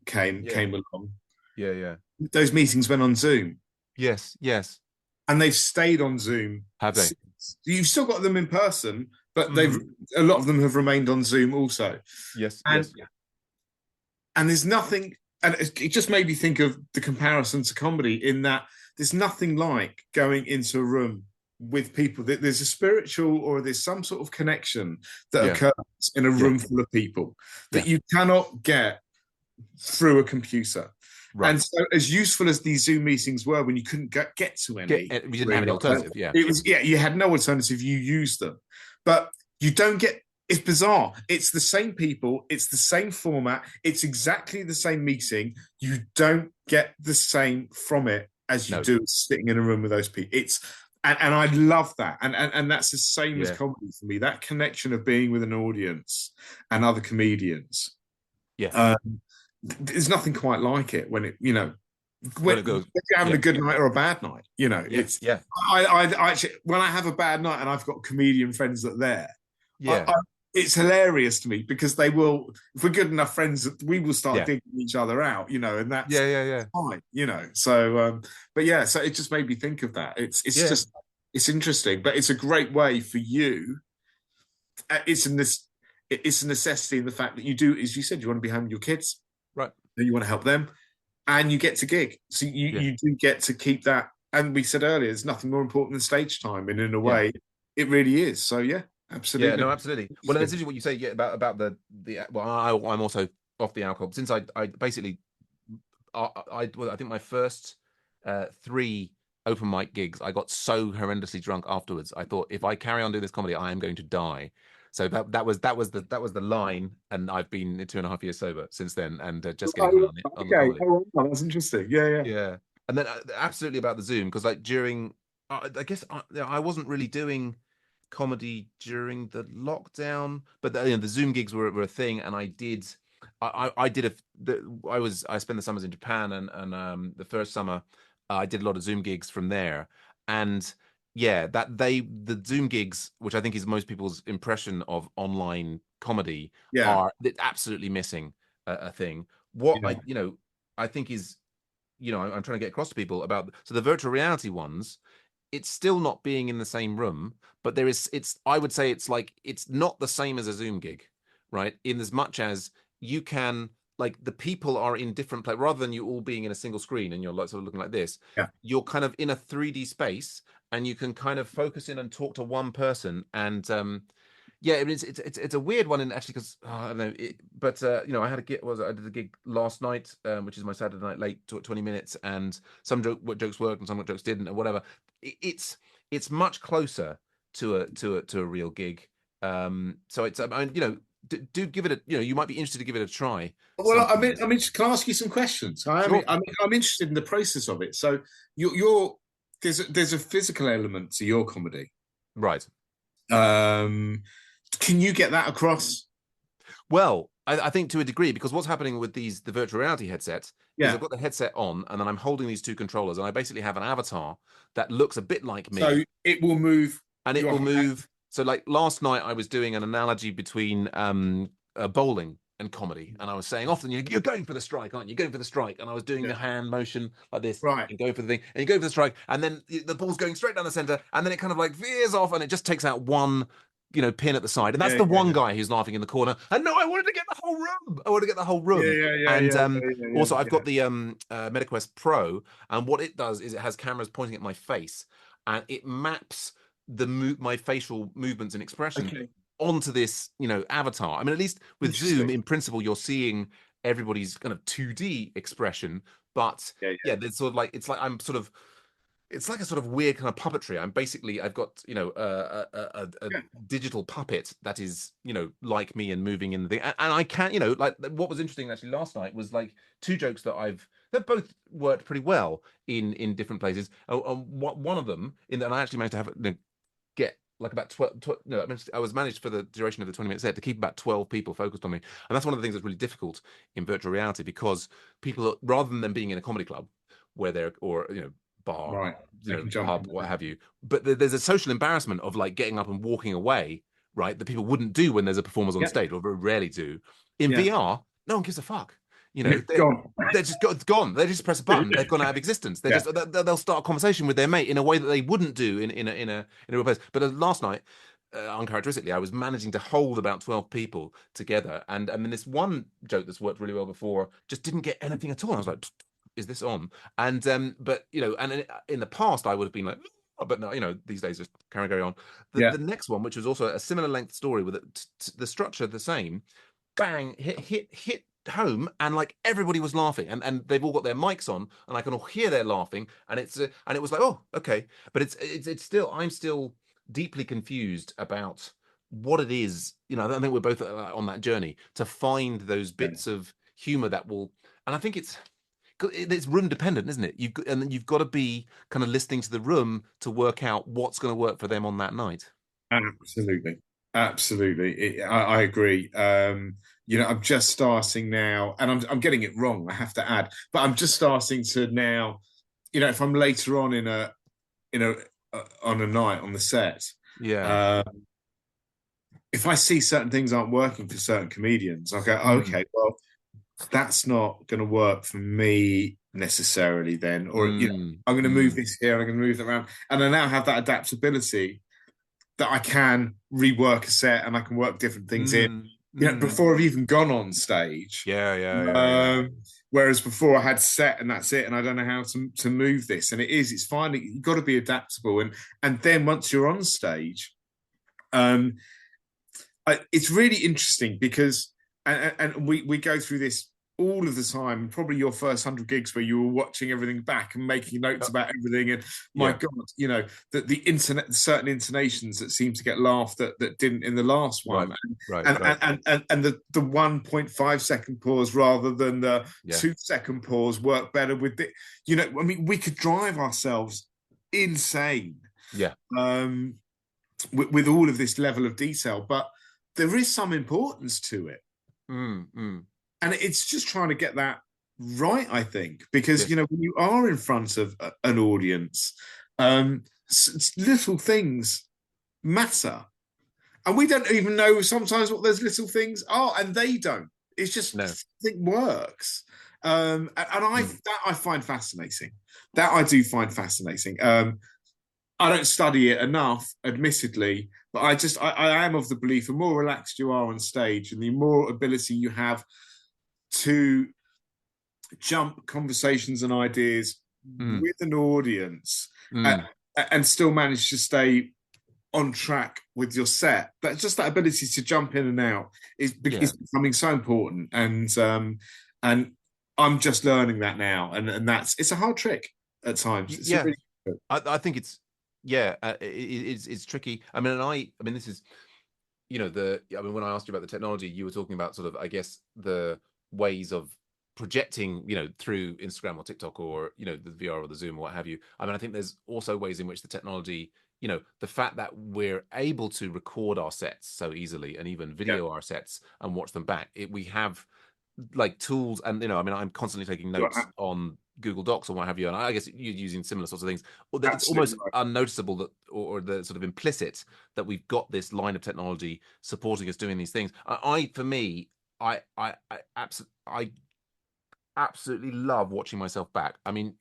yeah, came along, yeah, yeah. those meetings went on Zoom, Yes, yes. and they've stayed on Zoom Have they? since. You've still got them in person, but they've Hmm. a lot of them have remained on Zoom also. Yes, And yes. there's nothing, and it just made me think of the comparison to comedy in that there's nothing like going into a room with people. There's a spiritual or there's some sort of connection that Yeah, occurs in a yeah, room full of people that yeah. you cannot get through a computer. And Right. so, as useful as these Zoom meetings were, when you couldn't get to any We didn't have real any life, alternative. Yeah, it was you had no alternative. You used them, but you don't get. It's bizarre. It's the same people. It's the same format. It's exactly the same meeting. You don't get the same from it as you no, do sitting in a room with those people. It's and I love that. And that's the same as yeah, comedy for me. That connection of being with an audience and other comedians. yeah. Um, there's nothing quite like it when When it goes, you're having yeah, a good night or a bad night. yeah, It's yeah, I actually when I have a bad night and I've got comedian friends that are there, yeah, it's hilarious to me because they will, if we're good enough friends, we will start yeah, digging each other out, and that's yeah, yeah, yeah, fine. So, but yeah, so it just made me think of that. It's yeah. just it's interesting, but it's a great way for you. It's in this. It's a necessity in the fact that you do, as you said, you want to be home with your kids, Right. and you want to help them, and you get to gig. So Yeah, you do get to keep that. And we said earlier, there's nothing more important than stage time, and in a yeah. way, it really is. So yeah, Yeah, absolutely. no, absolutely. Well, and it's interesting what you say, yeah, about the well, I'm also off the alcohol since I basically well, I think my first three open mic gigs, I got so horrendously drunk afterwards. I thought if I carry on doing this comedy, I am going to die. So that was the line, and I've been 2.5 years sober since then, and just getting high Oh, on the okay. comedy. Oh, wow, that's interesting. Yeah, yeah, Yeah, and then absolutely about the Zoom because like during, I guess I wasn't really doing comedy during the lockdown, but the Zoom gigs were a thing, and I did I spent the summers in Japan, and the first summer I did a lot of Zoom gigs from there, and yeah, the Zoom gigs, which I think is most people's impression of online comedy, yeah, are absolutely missing a thing. What yeah, I think is I'm trying to get across to people about so the virtual reality ones, it's still not being in the same room, but it's I would say it's like it's not the same as a Zoom gig, right? In as much as you can like the people are in different places rather than you all being in a single screen and you're like sort of looking like this, yeah. you're kind of in a 3D space and you can kind of focus in and talk to one person and yeah, it's a weird one, and actually, because I don't know, but I had a gig. I did a gig last night, which is my Saturday night late, 20 minutes, and what jokes worked and some jokes didn't, or whatever. It's much closer to a real gig. So it's do give it a you might be interested to give it a try Well, sometime. can I ask you some questions? Sure. I'm interested in the process of it. So you're there's a physical element to your comedy. Right. Um, can you get that across? Well, I think to a degree, because what's happening with the virtual reality headsets is I've Yeah. got the headset on and then I'm holding these two controllers and I basically have an avatar that looks a bit like So me it will move and it your will hand. move. So like last night I was doing an analogy between bowling and comedy. And I was saying often you're going for the strike, aren't you? You're going for the strike. And I was doing Yeah. the hand motion like this Right. and going for the thing and you go for the strike. And then the ball's going straight down the center. And then it kind of like veers off and it just takes out one pin at the side. And that's Yeah, the yeah, one yeah. guy who's laughing in the corner. And no, I wanted to get the whole room. I wanted to get the whole Yeah, room. yeah, yeah, And yeah, yeah, yeah, also, I've yeah. got the MetaQuest Pro, and what it does is it has cameras pointing at my face, and it maps my facial movements and expression Okay. onto this avatar. I mean, at least with Zoom, Interesting. in principle, you're seeing everybody's kind of 2D expression, but Yeah, yeah, yeah. there's sort of like it's like I'm sort of it's like a sort of weird kind of puppetry. I've got, a Yeah. digital puppet that is, like me and moving in the thing. And I can't, like what was interesting actually last night was like two jokes that both worked pretty well in different places. One of them and I actually managed to have get like about 12, no, I was managed for the duration of the 20-minute set to keep about 12 people focused on me. And that's one of the things that's really difficult in virtual reality, because people, rather than them being in a comedy club where they're, or, bar, Right. They can jump pub, in what there. have you, but there's a social embarrassment of like getting up and walking away, right? That people wouldn't do when there's a performance on Yeah. stage, or very rarely do. In Yeah. VR, no one gives a fuck. They're, Gone. they're just it's gone. They just press a button. They've gone out of existence. Yeah. They'll start a conversation with their mate in a way that they wouldn't do in a real place. But last night, uncharacteristically, I was managing to hold about 12 people together, and then this one joke that's worked really well before just didn't get anything at all. I was like, "Is this on?" And but and in the past I would have been like, "Oh," but no, these days just carry on. The Yeah. next one, which was also a similar length story with the structure the same, bang, hit home, and like everybody was laughing, and they've all got their mics on, and I can all hear they're laughing, and and it was like, oh, okay, but it's still, I'm still deeply confused about what it is. I think we're both on that journey to find those Yeah. bits of humor that will, and I think it's room dependent, isn't it? And then you've got to be kind of listening to the room to work out what's going to work for them on that night. Absolutely. Absolutely. I agree. I'm just starting now, and I'm getting it wrong, I have to add, but I'm just starting to now, if I'm later on in a on a night on the set, Yeah. uh, if I see certain things aren't working for certain comedians, I go, Mm, okay, well, that's not going to work for me necessarily then, or mm, I'm going to move mm. this here and I'm going to move that around, and I now have that adaptability that I can rework a set and I can work different things in, Mm, mm. before I've even gone on stage. Yeah, yeah, yeah, yeah. Um, Whereas before I had set and that's it, and I don't know how to move this. And it's finding, you've got to be adaptable, and then once you're on stage, um, it's really interesting because and we go through this all of the time. Probably your first 100 gigs where you were watching everything back and making notes Uh, about everything. And my yeah, God, the internet, certain intonations that seem to get laughed at that didn't in the last right, one, right, and right. the 1.5 second pause rather than the Yeah, 2 second pause work better with the. I mean, we could drive ourselves insane yeah. um, with all of this level of detail, but there is some importance to it, Mm, mm. and it's just trying to get that right, I think, because Yes. when you are in front of an audience, little things matter, and we don't even know sometimes what those little things are, and they don't. It's just No. something works, and Mm. I find fascinating. That I do find fascinating. I don't study it enough, admittedly, but I am of the belief the more relaxed you are on stage and the more ability you have to jump conversations and ideas Mm. with an audience, Mm. and still manage to stay on track with your set. But just that ability to jump in and out is Yeah. becoming so important, and I'm just learning that now, and it's a hard trick at times. It's a Yeah. really good. I think it's, yeah, it's tricky. I mean, this is, I mean, when I asked you about the technology, you were talking about sort of, I guess, the ways of projecting, through Instagram or TikTok, or, the VR or the Zoom or what have you. I mean, I think there's also ways in which the technology, the fact that we're able to record our sets so easily and even Yeah, video our sets and watch them back, we have like tools, and I mean, I'm constantly taking you're notes on Google Docs or what have you, and I guess you're using similar sorts of things. Or that it's absolutely almost right. unnoticeable that, or the sort of implicit that we've got this line of technology supporting us doing these things. For me, I absolutely love watching myself back. I mean,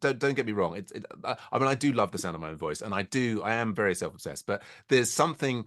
don't get me wrong. I mean, I do love the sound of my own voice, and I am very self obsessed. But there's something,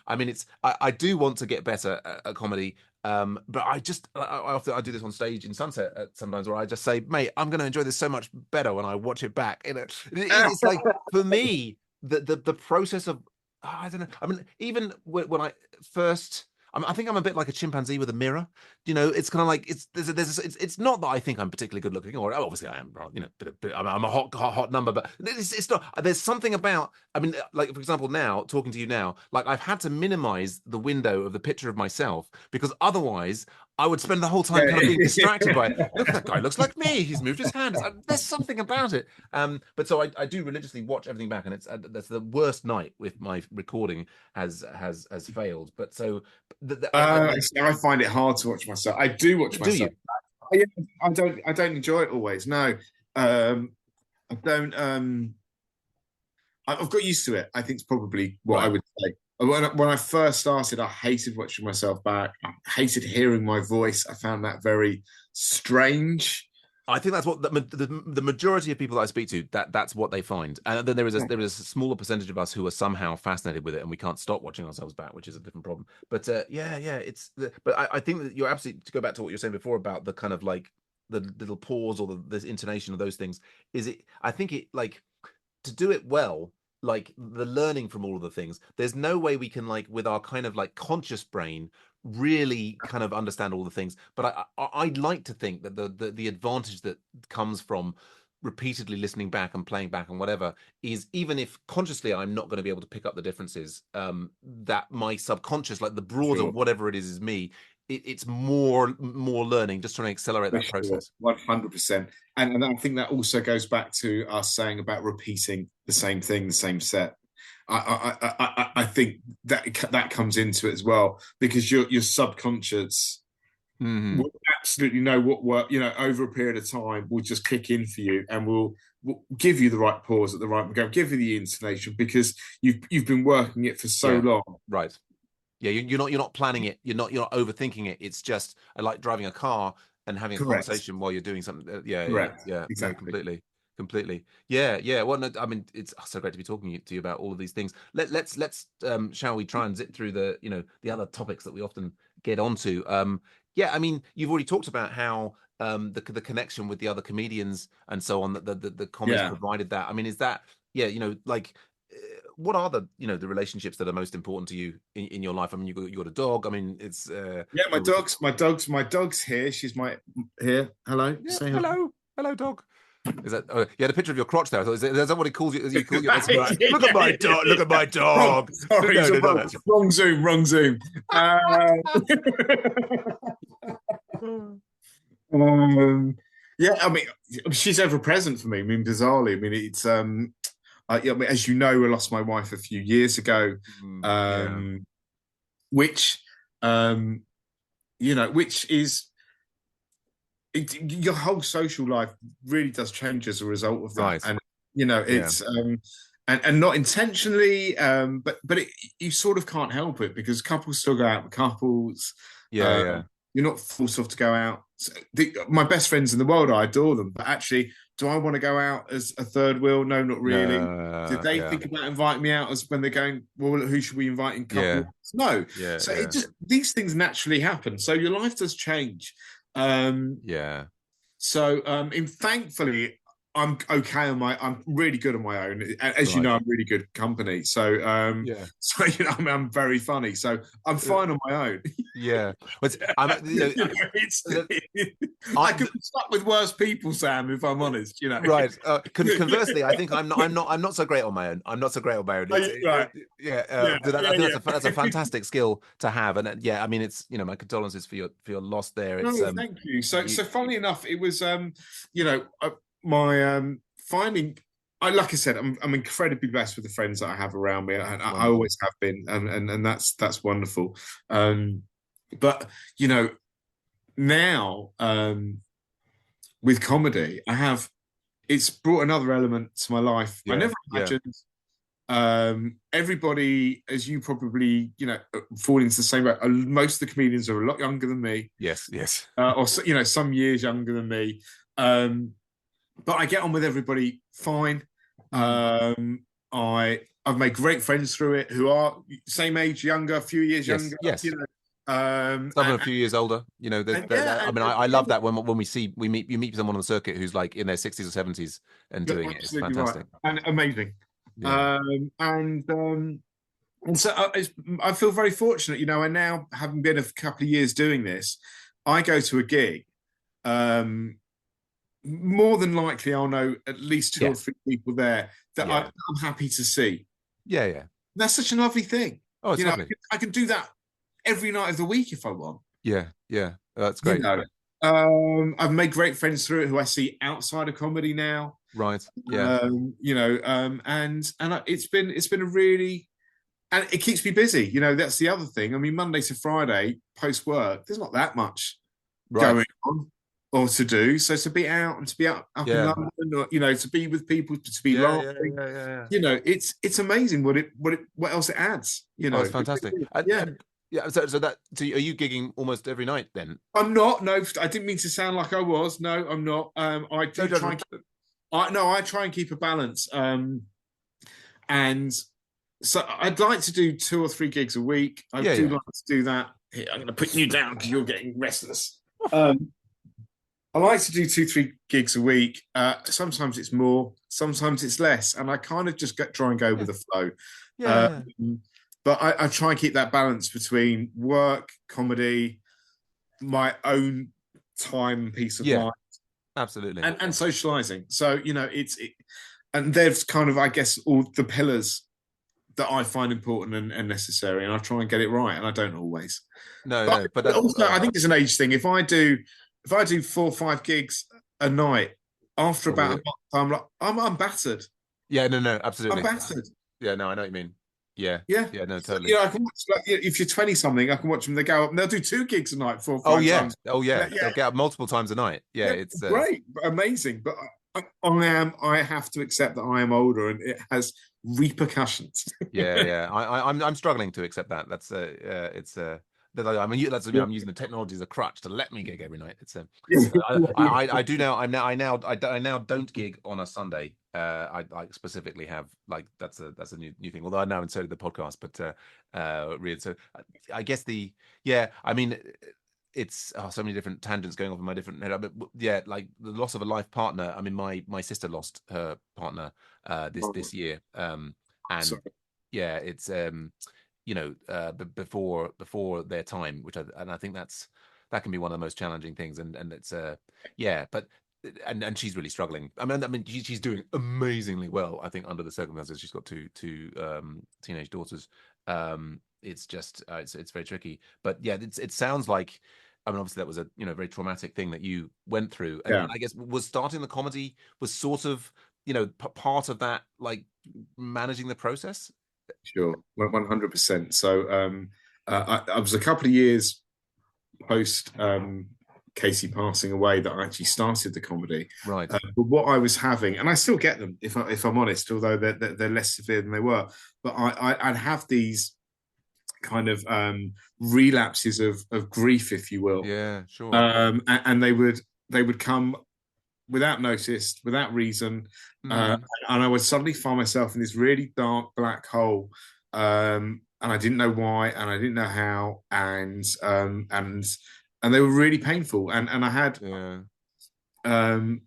I mean, I do want to get better at comedy. But I often I do this on stage in Sunset sometimes, where I just say, mate, I'm going to enjoy this so much better when I watch it back. It's like, for me, the process of, I don't know. I mean, even when I first I think I'm a bit like a chimpanzee with a mirror. You know, it's kind of like it's not that I think I'm particularly good looking, or obviously I am. You know, I'm a hot number, but it's not. There's something about. I mean, like for example, now talking to you now, like I've had to minimize the window of the picture of myself because otherwise I would spend the whole time kind of being distracted by it. Look, that guy looks like me. He's moved his hand. There's something about it. But so I do religiously watch everything back, and that's the worst night with my recording has failed. But so I find it hard to watch myself. I do watch do myself. you? I don't enjoy it always. No, I don't. I've got used to it. I think it's probably what I Right. would say. When I first started, I hated watching myself back. I hated hearing my voice. I found that very strange. I think that's what the majority of people that I speak to that's what they find, and then there is a smaller percentage of us who are somehow fascinated with it, and we can't stop watching ourselves back, which is a different problem. But but I think that you're absolutely to go back to what you were saying before about the kind of like the little pause or the intonation of those things. Is it? I think it like to do it well, like the learning from all of the things, there's no way we can like with our kind of like conscious brain really kind of understand all the things. But I'd like to think that the advantage that comes from repeatedly listening back and playing back and whatever is even if consciously I'm not going to be able to pick up the differences, that my subconscious, like the broader Sure. whatever it is me, it's more learning, just trying to accelerate For that sure, process. 100%. And I think that also goes back to us saying about repeating the same thing, the same set. I think that comes into it as well because your subconscious Hmm. will absolutely know what work, over a period of time will just kick in for you and will give you the right pause at the right moment, give you the intonation because you've been working it for so Yeah, long. right. Yeah, you're not planning it. You're not overthinking it. It's just like driving a car and having a Correct. conversation while you're doing something. Correct. Yeah. No, Exactly. completely. Yeah, yeah. Well, no, I mean, it's so great to be talking to you about all of these things. Let's shall we try and zip through the other topics that we often get onto. Yeah, I mean, you've already talked about how the connection with the other comedians and so on that the comedies Yeah. provided that. I mean, is that yeah, like what are the the relationships that are most important to you in your life? I mean, you got a dog. I mean, it's Yeah, we always talk, my dog's here. She's my here. Hello, yeah, say hello. hello, dog. Is that? Oh, you had a picture of your crotch there. So is that what he calls you? As you call you? That's Yeah, right. Look at my yeah, dog. Look at my wrong, dog. No, sorry, no, so no, wrong, that's wrong Zoom, wrong Zoom. Um, yeah, I mean, she's ever present for me. I mean, bizarrely, I mean, it's yeah, I mean, as you know, I lost my wife a few years ago, yeah, um, which um, which is your whole social life really does change as a result of that, right. and Yeah, it's and not intentionally, but you sort of can't help it because couples still go out with couples. yeah, Um, yeah, you're not forced off to go out. So my best friends in the world, I adore them, but actually, do I want to go out as a third wheel? No, not really. Did they yeah, think about inviting me out as when they're going, well, who should we invite in yeah, couples? No. So it yeah, just these things naturally happen. So your life does change. Um, yeah. in thankfully, I'm okay on my. I'm really good on my own. As you Right. know, I'm really good company. So, Yeah. I'm very funny. So I'm Uh, fine on my own. yeah. But I'm the, I I, could be stuck with worse people, Sam. If I'm honest, right. Conversely, I think I'm not so great on my own. I'm not so great on my own. Right. Yeah. Yeah. I Yeah. think Yeah. that's a fantastic skill to have. And yeah, I mean, it's my condolences for your loss there. No, It's thank you. you, So funnily enough, it was my finding. Like I said, I'm incredibly blessed with the friends that I have around me, and I wonderful. always have been, and that's wonderful. Um, but you know, now with comedy, it's brought another element to my life I Yeah. never Yeah. imagined. Everybody, as you probably fall into the same boat. Most of the comedians are a lot younger than me, Yes. Yes. or some years younger than me. Um, but I get on with everybody fine. Mm. I've made great friends through it who are same age, younger, a few years Yes. younger. Yes. Some are a And few years older. yeah, I mean, I love that when we meet someone on the circuit who's like in their 60s or 70s and you're doing it. It's absolutely right fantastic. and amazing. Yeah. And And so I feel very fortunate, and now having been a couple of years doing this, I go to a gig. Um, More than likely, I'll know at least two or Yeah, three people there that yeah, I'm happy to see. yeah, yeah. That's such a lovely thing. Oh, it's lovely. I can do that every night of the week if I want. Yeah, yeah. That's You great. know, I've made great friends through it who I see outside of comedy now. Right. Yeah. It's been a really, and it keeps me busy. That's the other thing. I mean, Monday to Friday post work, there's not that much Right. going on or to do. So to be out and to be up in Yeah. London, or to be with people, to be Yeah. Yeah. laughing, Yeah. Yeah. Yeah. it's amazing what else it adds. Oh, it's fantastic. Yeah. Yeah. So are you gigging almost every night then? I'm not. No, I didn't mean to sound like I was. No, I'm not. I No do try judgment. and I try and keep a balance. And so I'd like to do 2 or 3 gigs a week. I Yeah. do Yeah. like to do that. Here, I'm going to put you down because you're getting restless. Um, I like to do 2, 3 gigs a week. Sometimes it's more, sometimes it's less, and I kind of just try and go Yeah. with the flow. Yeah. Yeah. But I try and keep that balance between work, comedy, my own time, peace of Yeah. mind, Absolutely. and socializing. So and there's kind of, I guess, all the pillars that I find important and necessary, and I try and get it right, and I don't always. No. But No. But that's. also, I think it's an age thing. If I do 4 or 5 gigs a night, after Probably about a it. month, I'm like, I'm battered. Yeah. No. No. I'm Absolutely. battered. Yeah. No. I know what you mean. Yeah. Yeah. Yeah. No. So, Totally. I can watch, like, if you're 20 something, I can watch them. They go up and they'll do 2 gigs a night, four or Oh five yeah. times. Oh yeah. Yeah, They'll get up multiple times a night. Yeah. yeah, It's. great, amazing. But I have to accept that I am older, and it has repercussions. Yeah, yeah. I'm struggling to accept that. That's it's I mean that's Yeah. I'm using the technology as a crutch to let me gig every night. It's Yeah. I do now. I now don't gig on a Sunday. I specifically have like that's a new thing. Although I now inserted the podcast, but read so I guess the yeah. I mean it's so many different tangents going off in my different head. But yeah, like the loss of a life partner. I mean my sister lost her partner this year. And Sorry. yeah, it's before their time, and I think that can be one of the most challenging things, and it's yeah, but and she's really struggling. I mean she's doing amazingly well, I think, under the circumstances. She's got two teenage daughters. It's just it's very tricky, but yeah, it sounds like. I mean, obviously, that was a very traumatic thing that you went through, and Yeah. I guess was starting the comedy was sort of part of that, like managing the process. Sure, 100%. So I was a couple of years post Casey passing away that I actually started the comedy. Right. But what I was having, and I still get them if I'm honest, although they're less severe than they were. But I'd have these kind of relapses of grief, if you will, Yeah, sure. and they would come without notice, without reason, Mm. and I would suddenly find myself in this really dark black hole, and I didn't know why, and I didn't know how, and they were really painful. And Yeah. um,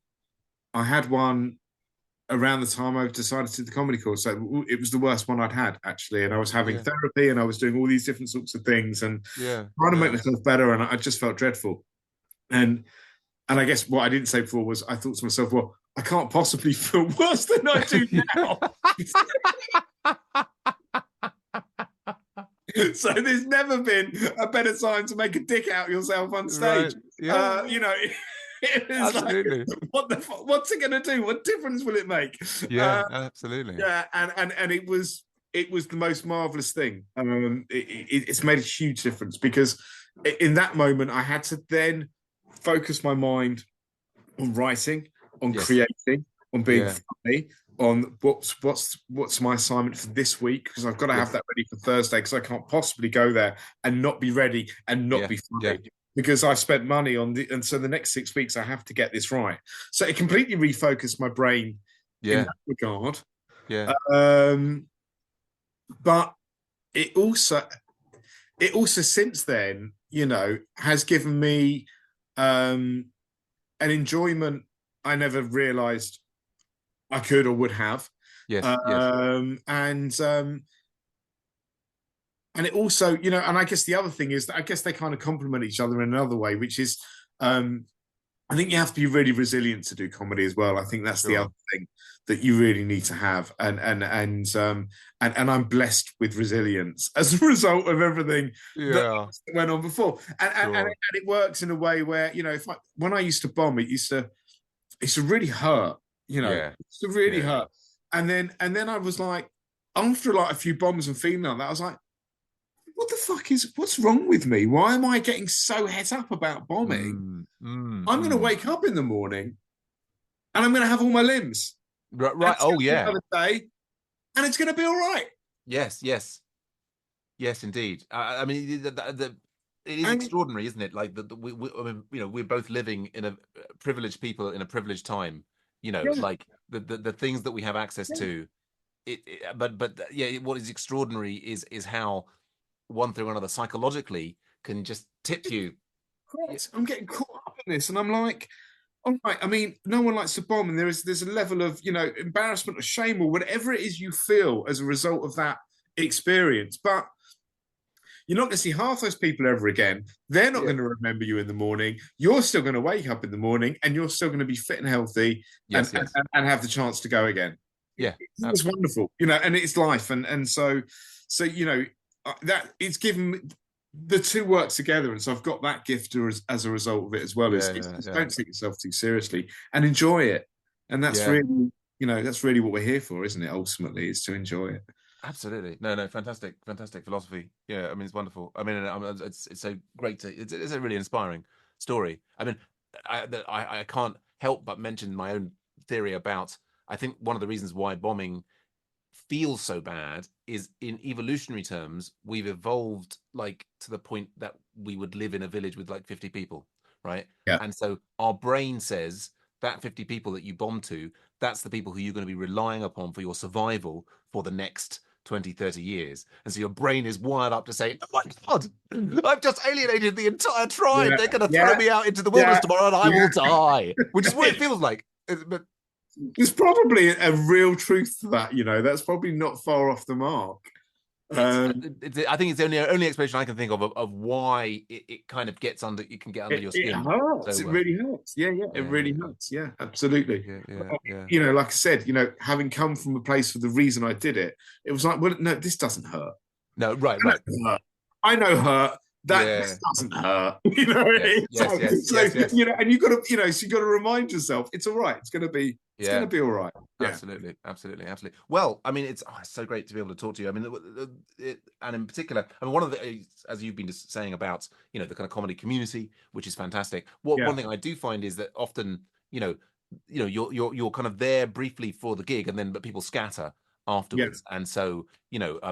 I had one around the time I decided to do the comedy course. So it was the worst one I'd had, actually, and I was having Yeah. therapy, and I was doing all these different sorts of things, and Yeah. trying to make Yeah. myself better, and I just felt dreadful. And I guess what I didn't say before was I thought to myself, well, I can't possibly feel worse than I do now. So there's never been a better time to make a dick out yourself on stage. Right. Yeah. It was Absolutely. like, what's it going to do? What difference will it make? Yeah. Absolutely. Yeah, and it was the most marvelous thing. It's made a huge difference because in that moment I had to then focus my mind on writing, on Yes. creating, on being Yeah. funny, on what's my assignment for this week, because I've got to have that ready for Thursday, because I can't possibly go there and not be ready and not be funny. Yeah. Because I spent money and so the next 6 weeks I have to get this right. So it completely refocused my brain in Yeah. that regard. Yeah. But it also since then, has given me an enjoyment I never realized I could or would have. Yes. Yes. And and it also, you know, and I guess the other thing is that I guess they kind of complement each other in another way, which is, um, I think you have to be really resilient to do comedy as well. I think that's the other Sure. thing that you really need to have, and I'm blessed with resilience as a result of everything that Yeah. went on before, Sure. and it works in a way where, you know, if when I used to bomb, it used to really hurt, you know, it Yeah. used to really Yeah. Yeah. hurt, and then I was like, after like a few bombs and feeling like that, I was like, what's wrong with me? Why am I getting so het up about bombing? Mm, mm, I'm going to mm. wake up in the morning and I'm going to have all my limbs. Right. And Right. it's Oh, going to be yeah. another day and it's going to be all right. Yes. Yes. Yes, indeed. I mean, it is And extraordinary, isn't it? Like I mean, we're both living in a privileged people in a privileged time. yeah, Like the things that we have access yeah, to. But yeah, what is extraordinary is how one thing or another psychologically can just tip you. Yeah, I'm getting caught up in this. And I'm like, all right. I mean, no one likes to bomb. And there's a level of, you know, embarrassment or shame or whatever it is you feel as a result of that experience. But you're not going to see half those people ever again. They're not yeah, going to remember you in the morning. You're still going to wake up in the morning and you're still going to be fit and healthy and, yes, yes, and have the chance to go again. yeah, It's wonderful, you know, and it's life. And so, you know, that it's given the two work together. And so I've got that gift as a result of it as well. yeah, It's yeah, just yeah, don't take yourself too seriously and enjoy it. And that's yeah. really, you know, that's really what we're here for, isn't it? Ultimately, is to enjoy it. Absolutely. No, no, fantastic, fantastic philosophy. Yeah, I mean, it's wonderful. I mean, it's so great to. It's a really inspiring story. I mean, I can't help but mention my own theory about. I think one of the reasons why bombing feels so bad is in evolutionary terms we've evolved like to the point that we would live in a village with like 50 people, right? Yeah. And so our brain says that 50 people that you bomb to, that's the people who you're going to be relying upon for your survival for the next 20, 30 years. And so your brain is wired up to say, oh my god, I've just alienated the entire tribe, Yeah. they're going to throw Yeah. me out into the wilderness Yeah. tomorrow and I Yeah. will die, which is what it feels like. But There's probably a real truth to that, you know. That's probably not far off the mark. Um, I think it's the only explanation I can think of why it kind of gets under, it can get under your it skin hurts. so It well. really hurts. Yeah, yeah, it Yeah, really yeah, hurts. Yeah, absolutely. yeah, yeah, yeah. You know, like I said, you know, having come from a place for the reason I did it, it was like, well, no, this doesn't hurt. No, right, I right. know hurt. I know hurt. That Yeah, this doesn't hurt. You know, yes, yes, yes, so yes, yes. you know, and you got to, you know, so you got to remind yourself, it's all right. It's gonna Yeah, be all right. Yeah, absolutely, absolutely, absolutely. Well, I mean, it's so great to be able to talk to you. I mean, and in particular, I mean, one of the, as you've been just saying about, the kind of comedy community, which is fantastic. yeah, One thing I do find is that often, you know, you're kind of there briefly for the gig, and then but people scatter yeah, afterwards, and so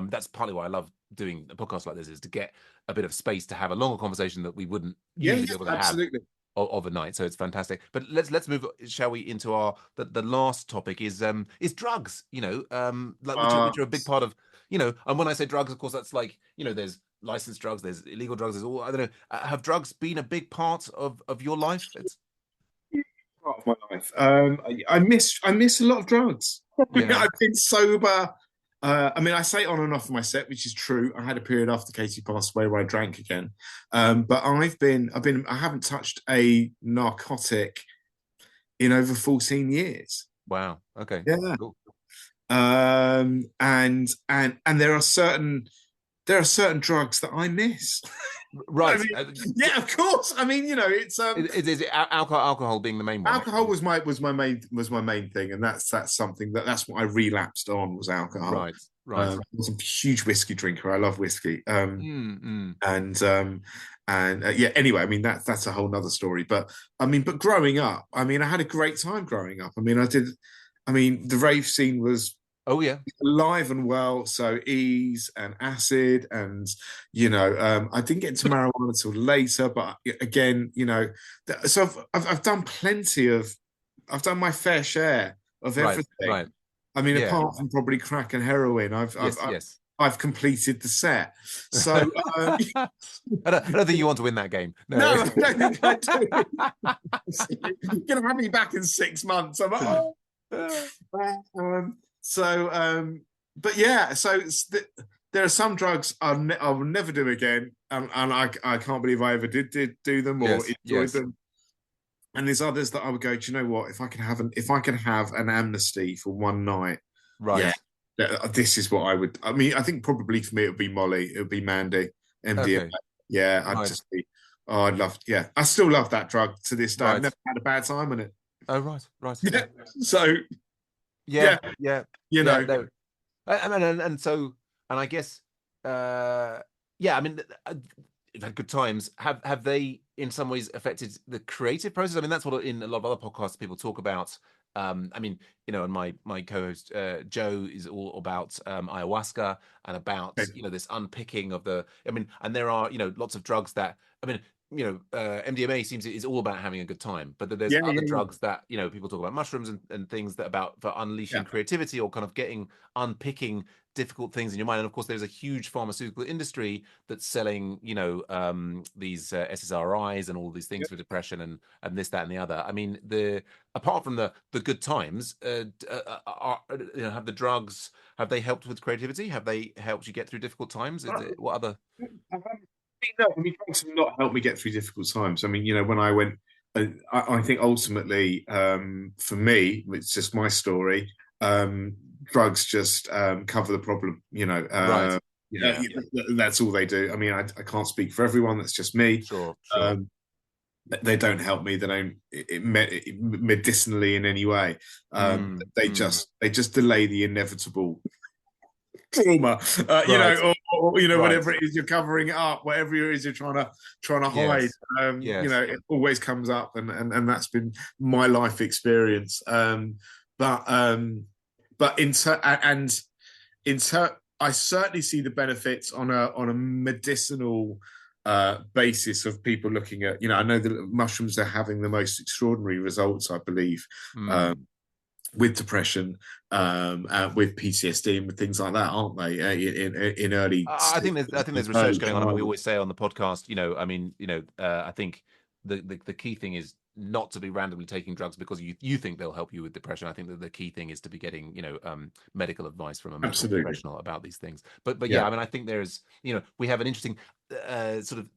that's partly why I love doing a podcast like this, is to get a bit of space to have a longer conversation that we wouldn't yeah, usually be yeah, able to have absolutely. overnight. So it's fantastic. But let's move, shall we, into our the last topic is drugs. Like Uh, which are a big part of, and when I say drugs, of course, that's like, there's licensed drugs, there's illegal drugs, there's all, I don't know. Have drugs been a big part of your life? It's part of my life. I miss a lot of drugs. yeah. I've been sober. I mean, I say on and off my set, which is true. I had a period after Katie passed away where I drank again. But I haven't touched a narcotic in over 14 years. Wow. Okay. Yeah. Cool. And there are certain drugs that I miss. I Right. mean, yeah, of course. I mean, you know, it's Is it alcohol being the main one? alcohol was my main thing, and that's something that's what I relapsed on, was alcohol. Right. Right. I was a huge whiskey drinker. I love whiskey. Mm, mm. And yeah. Anyway, I mean that's a whole nother story. But I mean, growing up, I mean, I had a great time growing up. I mean, I did. I mean, the rave scene was Oh yeah. alive and well. So ease and acid, and I didn't get into marijuana until later. But again, so I've done I've done my fair share of Right. everything. Right. I mean, Yeah. apart from probably crack and heroin, Yes. Yes. I've completed the set. So I don't think you want to win that game. No. no, I don't think I do. You're gonna have me back in 6 months. I'm like, oh. But yeah, so there are some drugs I will never do again, and I can't believe I ever did do them or Yes, enjoyed yes, them. And there's others that I would go, do you know what? If I can have an amnesty for one night, yeah, right. this is what I would. I mean, I think probably for me it would be Molly, it would be Mandy, MDMA. Okay, Yeah, I'd right, just be. Oh, I'd love. Yeah, I still love that drug to this day. I've right. never had a bad time on it. Oh, right, right. Yeah. Yeah, So yeah, yeah, yeah, you yeah. know, No, I mean, and so, and I guess, uh, yeah. I mean, you've had good times. Have they, in some ways, affected the creative process? I mean, that's what in a lot of other podcasts people talk about. I mean, and my co-host Joe is all about ayahuasca and about this unpicking of the. I mean, and there are lots of drugs that. I mean, MDMA seems is all about having a good time, but then there's yeah, other yeah, yeah, drugs that people talk about mushrooms and things that about for unleashing yeah, creativity or kind of getting unpicking difficult things in your mind. And of course, there's a huge pharmaceutical industry that's selling these SSRIs and all these things for depression and this that and the other. I mean, the apart from the good times, have the drugs have they helped with creativity? Have they helped you get through difficult times? Is it, what other? yeah. No, I mean, drugs have not helped me get through difficult times. I mean, when I went, I think ultimately, for me, it's just my story. Drugs just cover the problem. Right. Yeah. That's all they do. I mean, I can't speak for everyone. That's just me. Sure. Sure. Um, they don't help me. They don't medicinally in any way. Mm, mm. They just delay the inevitable trauma, Right. Right. whatever it is you're covering it up, whatever it is you're trying to hide. Yes. Yes. It always comes up, and that's been my life experience. But in ter- and in ter- I certainly see the benefits on a medicinal basis of people looking at. I know that mushrooms are having the most extraordinary results, I believe. Mm. With depression, with PTSD, and with things like that, aren't they? In early I think there's research going on. I mean, we always say on the podcast, I mean, I think the key thing is not to be randomly taking drugs because you think they'll help you with depression. I think that the key thing is to be getting, medical advice from a medical Absolutely, professional about these things. But yeah, yeah, I mean, I think there's, we have an interesting sort of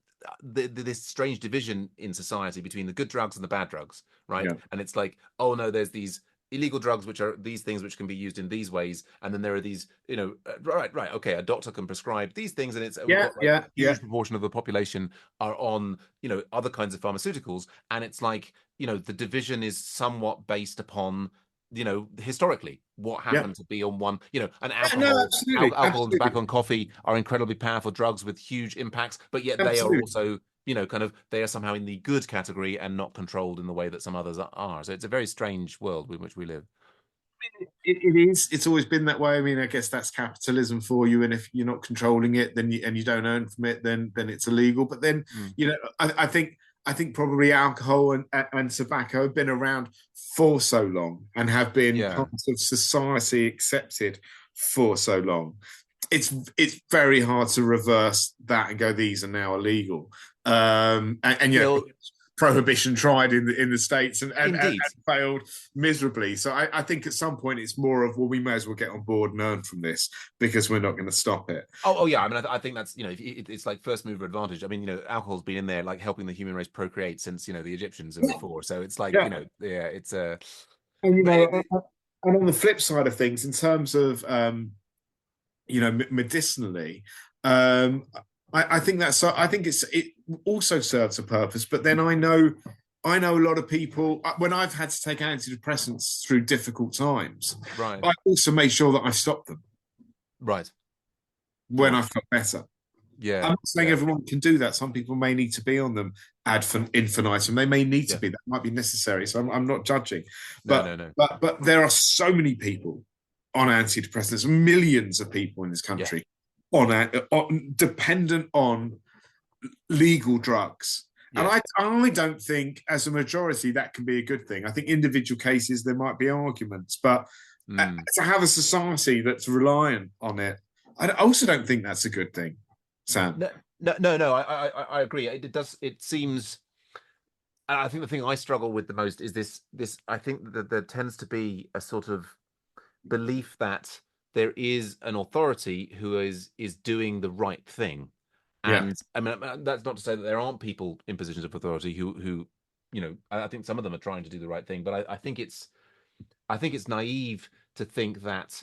this strange division in society between the good drugs and the bad drugs, right? yeah, And it's like, oh no, there's these illegal drugs which are these things which can be used in these ways, and then there are these right, okay, a doctor can prescribe these things, and it's we've yeah, got like yeah, a yeah, huge proportion of the population are on other kinds of pharmaceuticals, and it's like the division is somewhat based upon historically what yeah. happened to be on one, and Yeah, no, absolutely, alcohol and absolutely, tobacco and coffee are incredibly powerful drugs with huge impacts, but yet they are absolutely. also kind of they are somehow in the good category and not controlled in the way that some others are. So it's a very strange world in which we live. It is. It's always been that way. I mean, I guess that's capitalism for you. And if you're not controlling it, and you don't earn from it, then it's illegal. But then, Mm. I think probably alcohol and tobacco have been around for so long and have been Yeah. part of society accepted for so long. It's very hard to reverse that and go, these are now illegal. And yet Well, prohibition tried in the States and indeed. failed miserably. So I think at some point it's more of, well, we may as well get on board and learn from this because we're not going to stop it. Oh yeah. I mean, I think that's it's like first mover advantage. I mean, alcohol's been in there like helping the human race procreate since the Egyptians and before. So it's like Yeah, yeah, it's a. and But and on the flip side of things, in terms of medicinally, um, I think it also serves a purpose. But then I know a lot of people when I've had to take antidepressants through difficult times. right, I also made sure that I stopped them right, when sure, I felt better. I'm yeah, not saying yeah, everyone can do that. Some people may need to be on them ad infinitum. They may need to yeah. be. That might be necessary. So I'm not judging, No, but no, no. there are so many people on antidepressants. Millions of people in this Yeah, country dependent on legal drugs. And yes. I don't think, as a majority, that can be a good thing. I think individual cases there might be arguments, but Mm. to have a society that's reliant on it, I also don't think that's a good thing, Sam. No, no, no, no. I agree. It does. It seems. I think the thing I struggle with the most is this. I think that there tends to be a sort of belief that there is an authority who is doing the right thing. Yeah. And I mean, that's not to say that there aren't people in positions of authority who I think some of them are trying to do the right thing, but I think it's naive to think that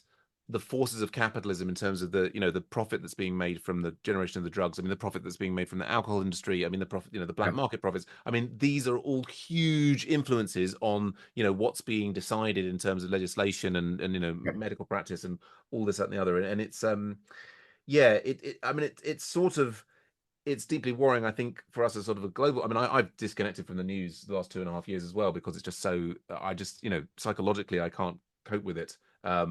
the forces of capitalism, in terms of the profit that's being made from the generation of the drugs, I mean the profit that's being made from the alcohol industry, I mean the profit, the black Yeah. market profits, I mean these are all huge influences on what's being decided in terms of legislation and Yeah. medical practice and all this that and the other, and it's yeah, I mean it's sort of, it's deeply worrying, I think, for us as sort of a global. I mean, I've disconnected from the news the last 2.5 years as well, because it's just so. I just, psychologically, I can't cope with it. I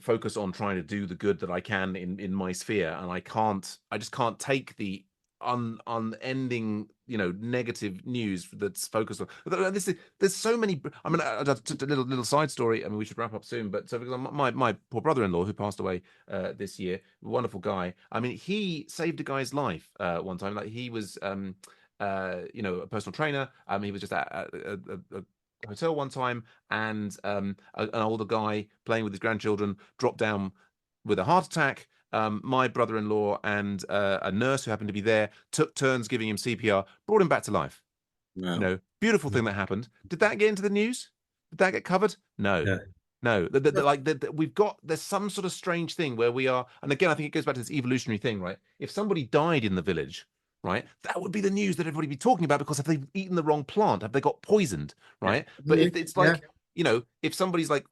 focus on trying to do the good that I can in my sphere, and I just can't take the unending negative news that's focused on this. There's so many. I mean, just a little side story. I mean, we should wrap up soon, but so because my poor brother-in-law, who passed away this year, wonderful guy. I mean, he saved a guy's life one time. Like, he was a personal trainer. He was just at a hotel one time, and an older guy playing with his grandchildren dropped down with a heart attack. My brother-in-law and a nurse who happened to be there took turns giving him CPR, brought him back to life. No. Beautiful thing that happened. Did that get into the news? Did that get covered? No. Yeah. No, there's some sort of strange thing where we are, and again, I think it goes back to this evolutionary thing, right? If somebody died in the village, right, that would be the news that everybody would be talking about, because have they eaten the wrong plant? Have they got poisoned, right? But if it's Yeah. like, if somebody's like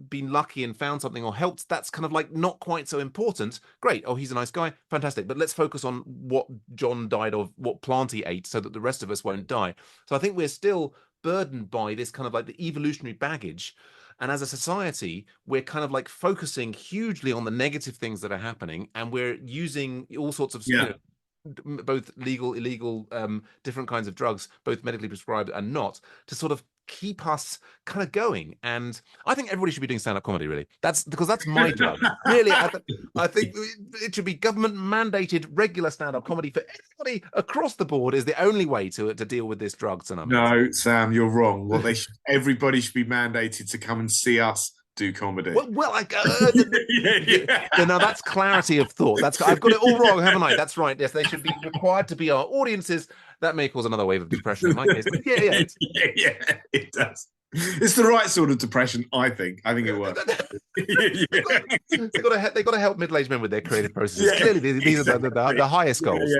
been lucky and found something or helped, that's kind of like not quite so important. Great. Oh, he's a nice guy. Fantastic. But let's focus on what John died of, what plant he ate, so that the rest of us won't die. So I think we're still burdened by this kind of like the evolutionary baggage. And as a society, we're kind of like focusing hugely on the negative things that are happening, and we're using all sorts of, Yeah. both legal, illegal, different kinds of drugs, both medically prescribed and not, to sort of keep us kind of going. And I think everybody should be doing stand-up comedy, really. That's because that's my job. Really, I think it should be government mandated regular stand-up comedy for everybody across the board is the only way to deal with this drug tsunami. No, Sam, you're wrong. What everybody should be mandated to come and see us do comedy. Well, Yeah. now that's clarity of thought. I've got it all wrong, haven't I? That's right. Yes, they should be required to be our audiences. That may cause another wave of depression in my case, but yeah, Yeah, it does. It's the right sort of depression, I think. I think it works. They've got to help middle-aged men with their creative processes. Yeah, Clearly, these exactly. are the highest goals.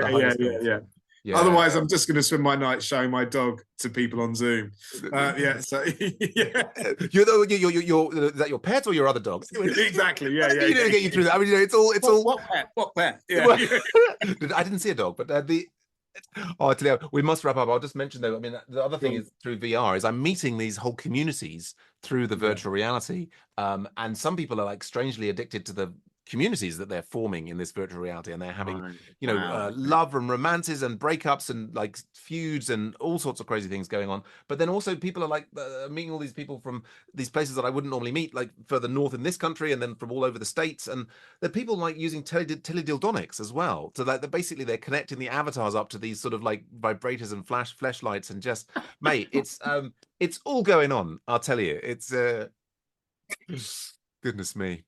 Yeah. Otherwise, I'm just going to spend my night showing my dog to people on Zoom. Yeah. So yeah. You're is that your pet or your other dogs? Exactly. Yeah. You didn't get you through that. I mean, it's all. What pet? Yeah. I didn't see a dog, but Oh, I tell you, we must wrap up. I'll just mention though. I mean, the other thing is through VR is I'm meeting these whole communities through the virtual reality, and some people are like strangely addicted to the communities that they're forming in this virtual reality, and they're having love and romances and breakups and like feuds and all sorts of crazy things going on. But then also people are like meeting all these people from these places that I wouldn't normally meet, like further north in this country, and then from all over the states. And they're people like using teledildonics as well, so that basically they're connecting the avatars up to these sort of like vibrators and flashlights, and just mate, it's all going on. I'll tell you, it's goodness me.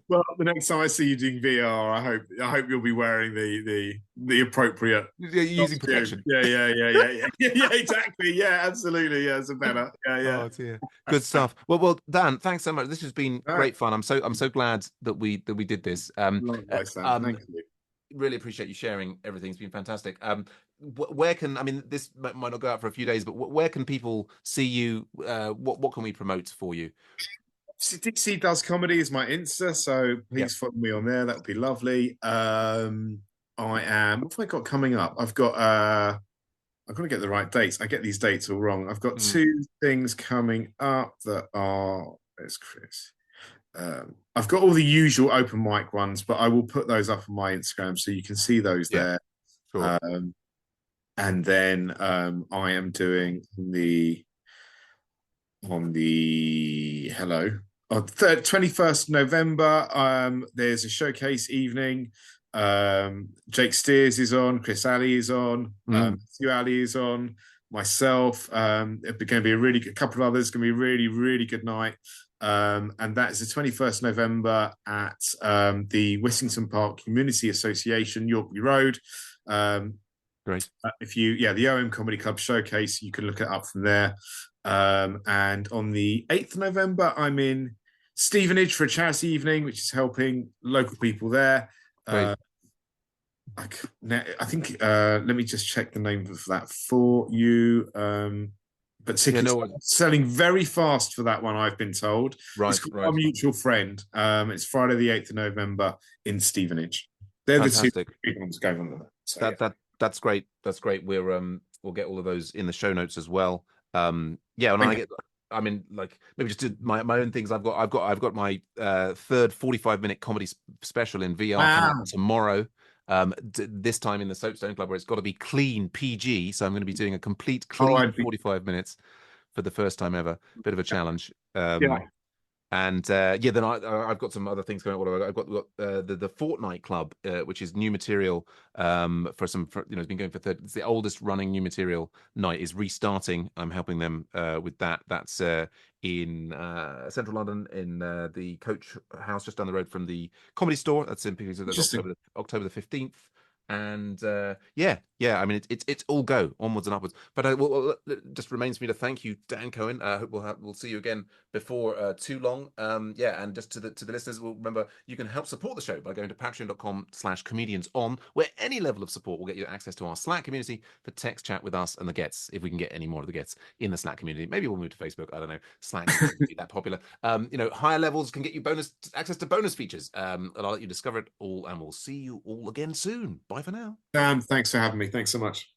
Well, the next time I see you doing VR, I hope you'll be wearing the appropriate using protection. Yeah, exactly. Yeah, absolutely. Yeah, it's a better. Yeah. Oh dear. Good stuff. Well, Dan, thanks so much. This has been great fun. I'm so glad that we did this. Likewise, Sam. Thank you. Really appreciate you sharing everything. It's been fantastic. Where can, I mean, this might not go out for a few days, but where can people see you? What can we promote for you? DC Does Comedy is my Insta, so please follow me on there. That would be lovely. I am. What have I got coming up? I've got to get the right dates. I get these dates all wrong. I've got 2 things coming up that are. There's Chris. I've got all the usual open mic ones, but I will put those up on my Instagram so you can see those there. Sure. And then I am doing on the 21st November, there's a showcase evening. Jake Steers is on, Chris Alley is on, Matthew Alley is on. myself. It's going to be a really good couple of others. Going to be a really, really good night. And that is the 21st November at the Wissington Park Community Association, Yorkby Road. Great. If you, yeah, the OM Comedy Club Showcase, you can look it up from there. And on the 8th of November, I'm in Stevenage for a charity evening, which is helping local people there. Great. I think let me just check the name of that for you. But tickets No, are selling very fast for that one, I've been told. right, It's called right. Our Mutual Friend. It's Friday the 8th of November in Stevenage. They're Fantastic. the two big ones going on. So, That's great. That's great. We'll get all of those in the show notes as well. Yeah, and I mean, like maybe just do my own things. I've got my third 45-minute comedy special in VR coming up tomorrow. This time in the Soapstone Club, where it's got to be clean PG. So I'm going to be doing a complete clean 45 minutes for the first time ever. Bit of a challenge. yeah. And yeah, then I've got some other things going on. I've got the Fortnite Club, which is new material for it's been going for it's the oldest running new material night, is restarting. I'm helping them with that. That's in central London in the Coach House just down the road from the Comedy Store. That's in Piccadilly. That's October the 15th. And yeah, I mean it's all go onwards and upwards. But it just remains for me to thank you, Dan Cohen. I hope we'll see you again before too long. Yeah, and just to the listeners, remember you can help support the show by going to patreon.com/comedians on, where any level of support will get you access to our Slack community for text chat with us and the gets, if we can get any more of the gets in the Slack community. Maybe we'll move to Facebook. I don't know. Slack isn't be that popular. Higher levels can get you access to bonus features. And I'll let you discover it all, and we'll see you all again soon. Bye for now. Dan, thanks for having me. Thanks so much.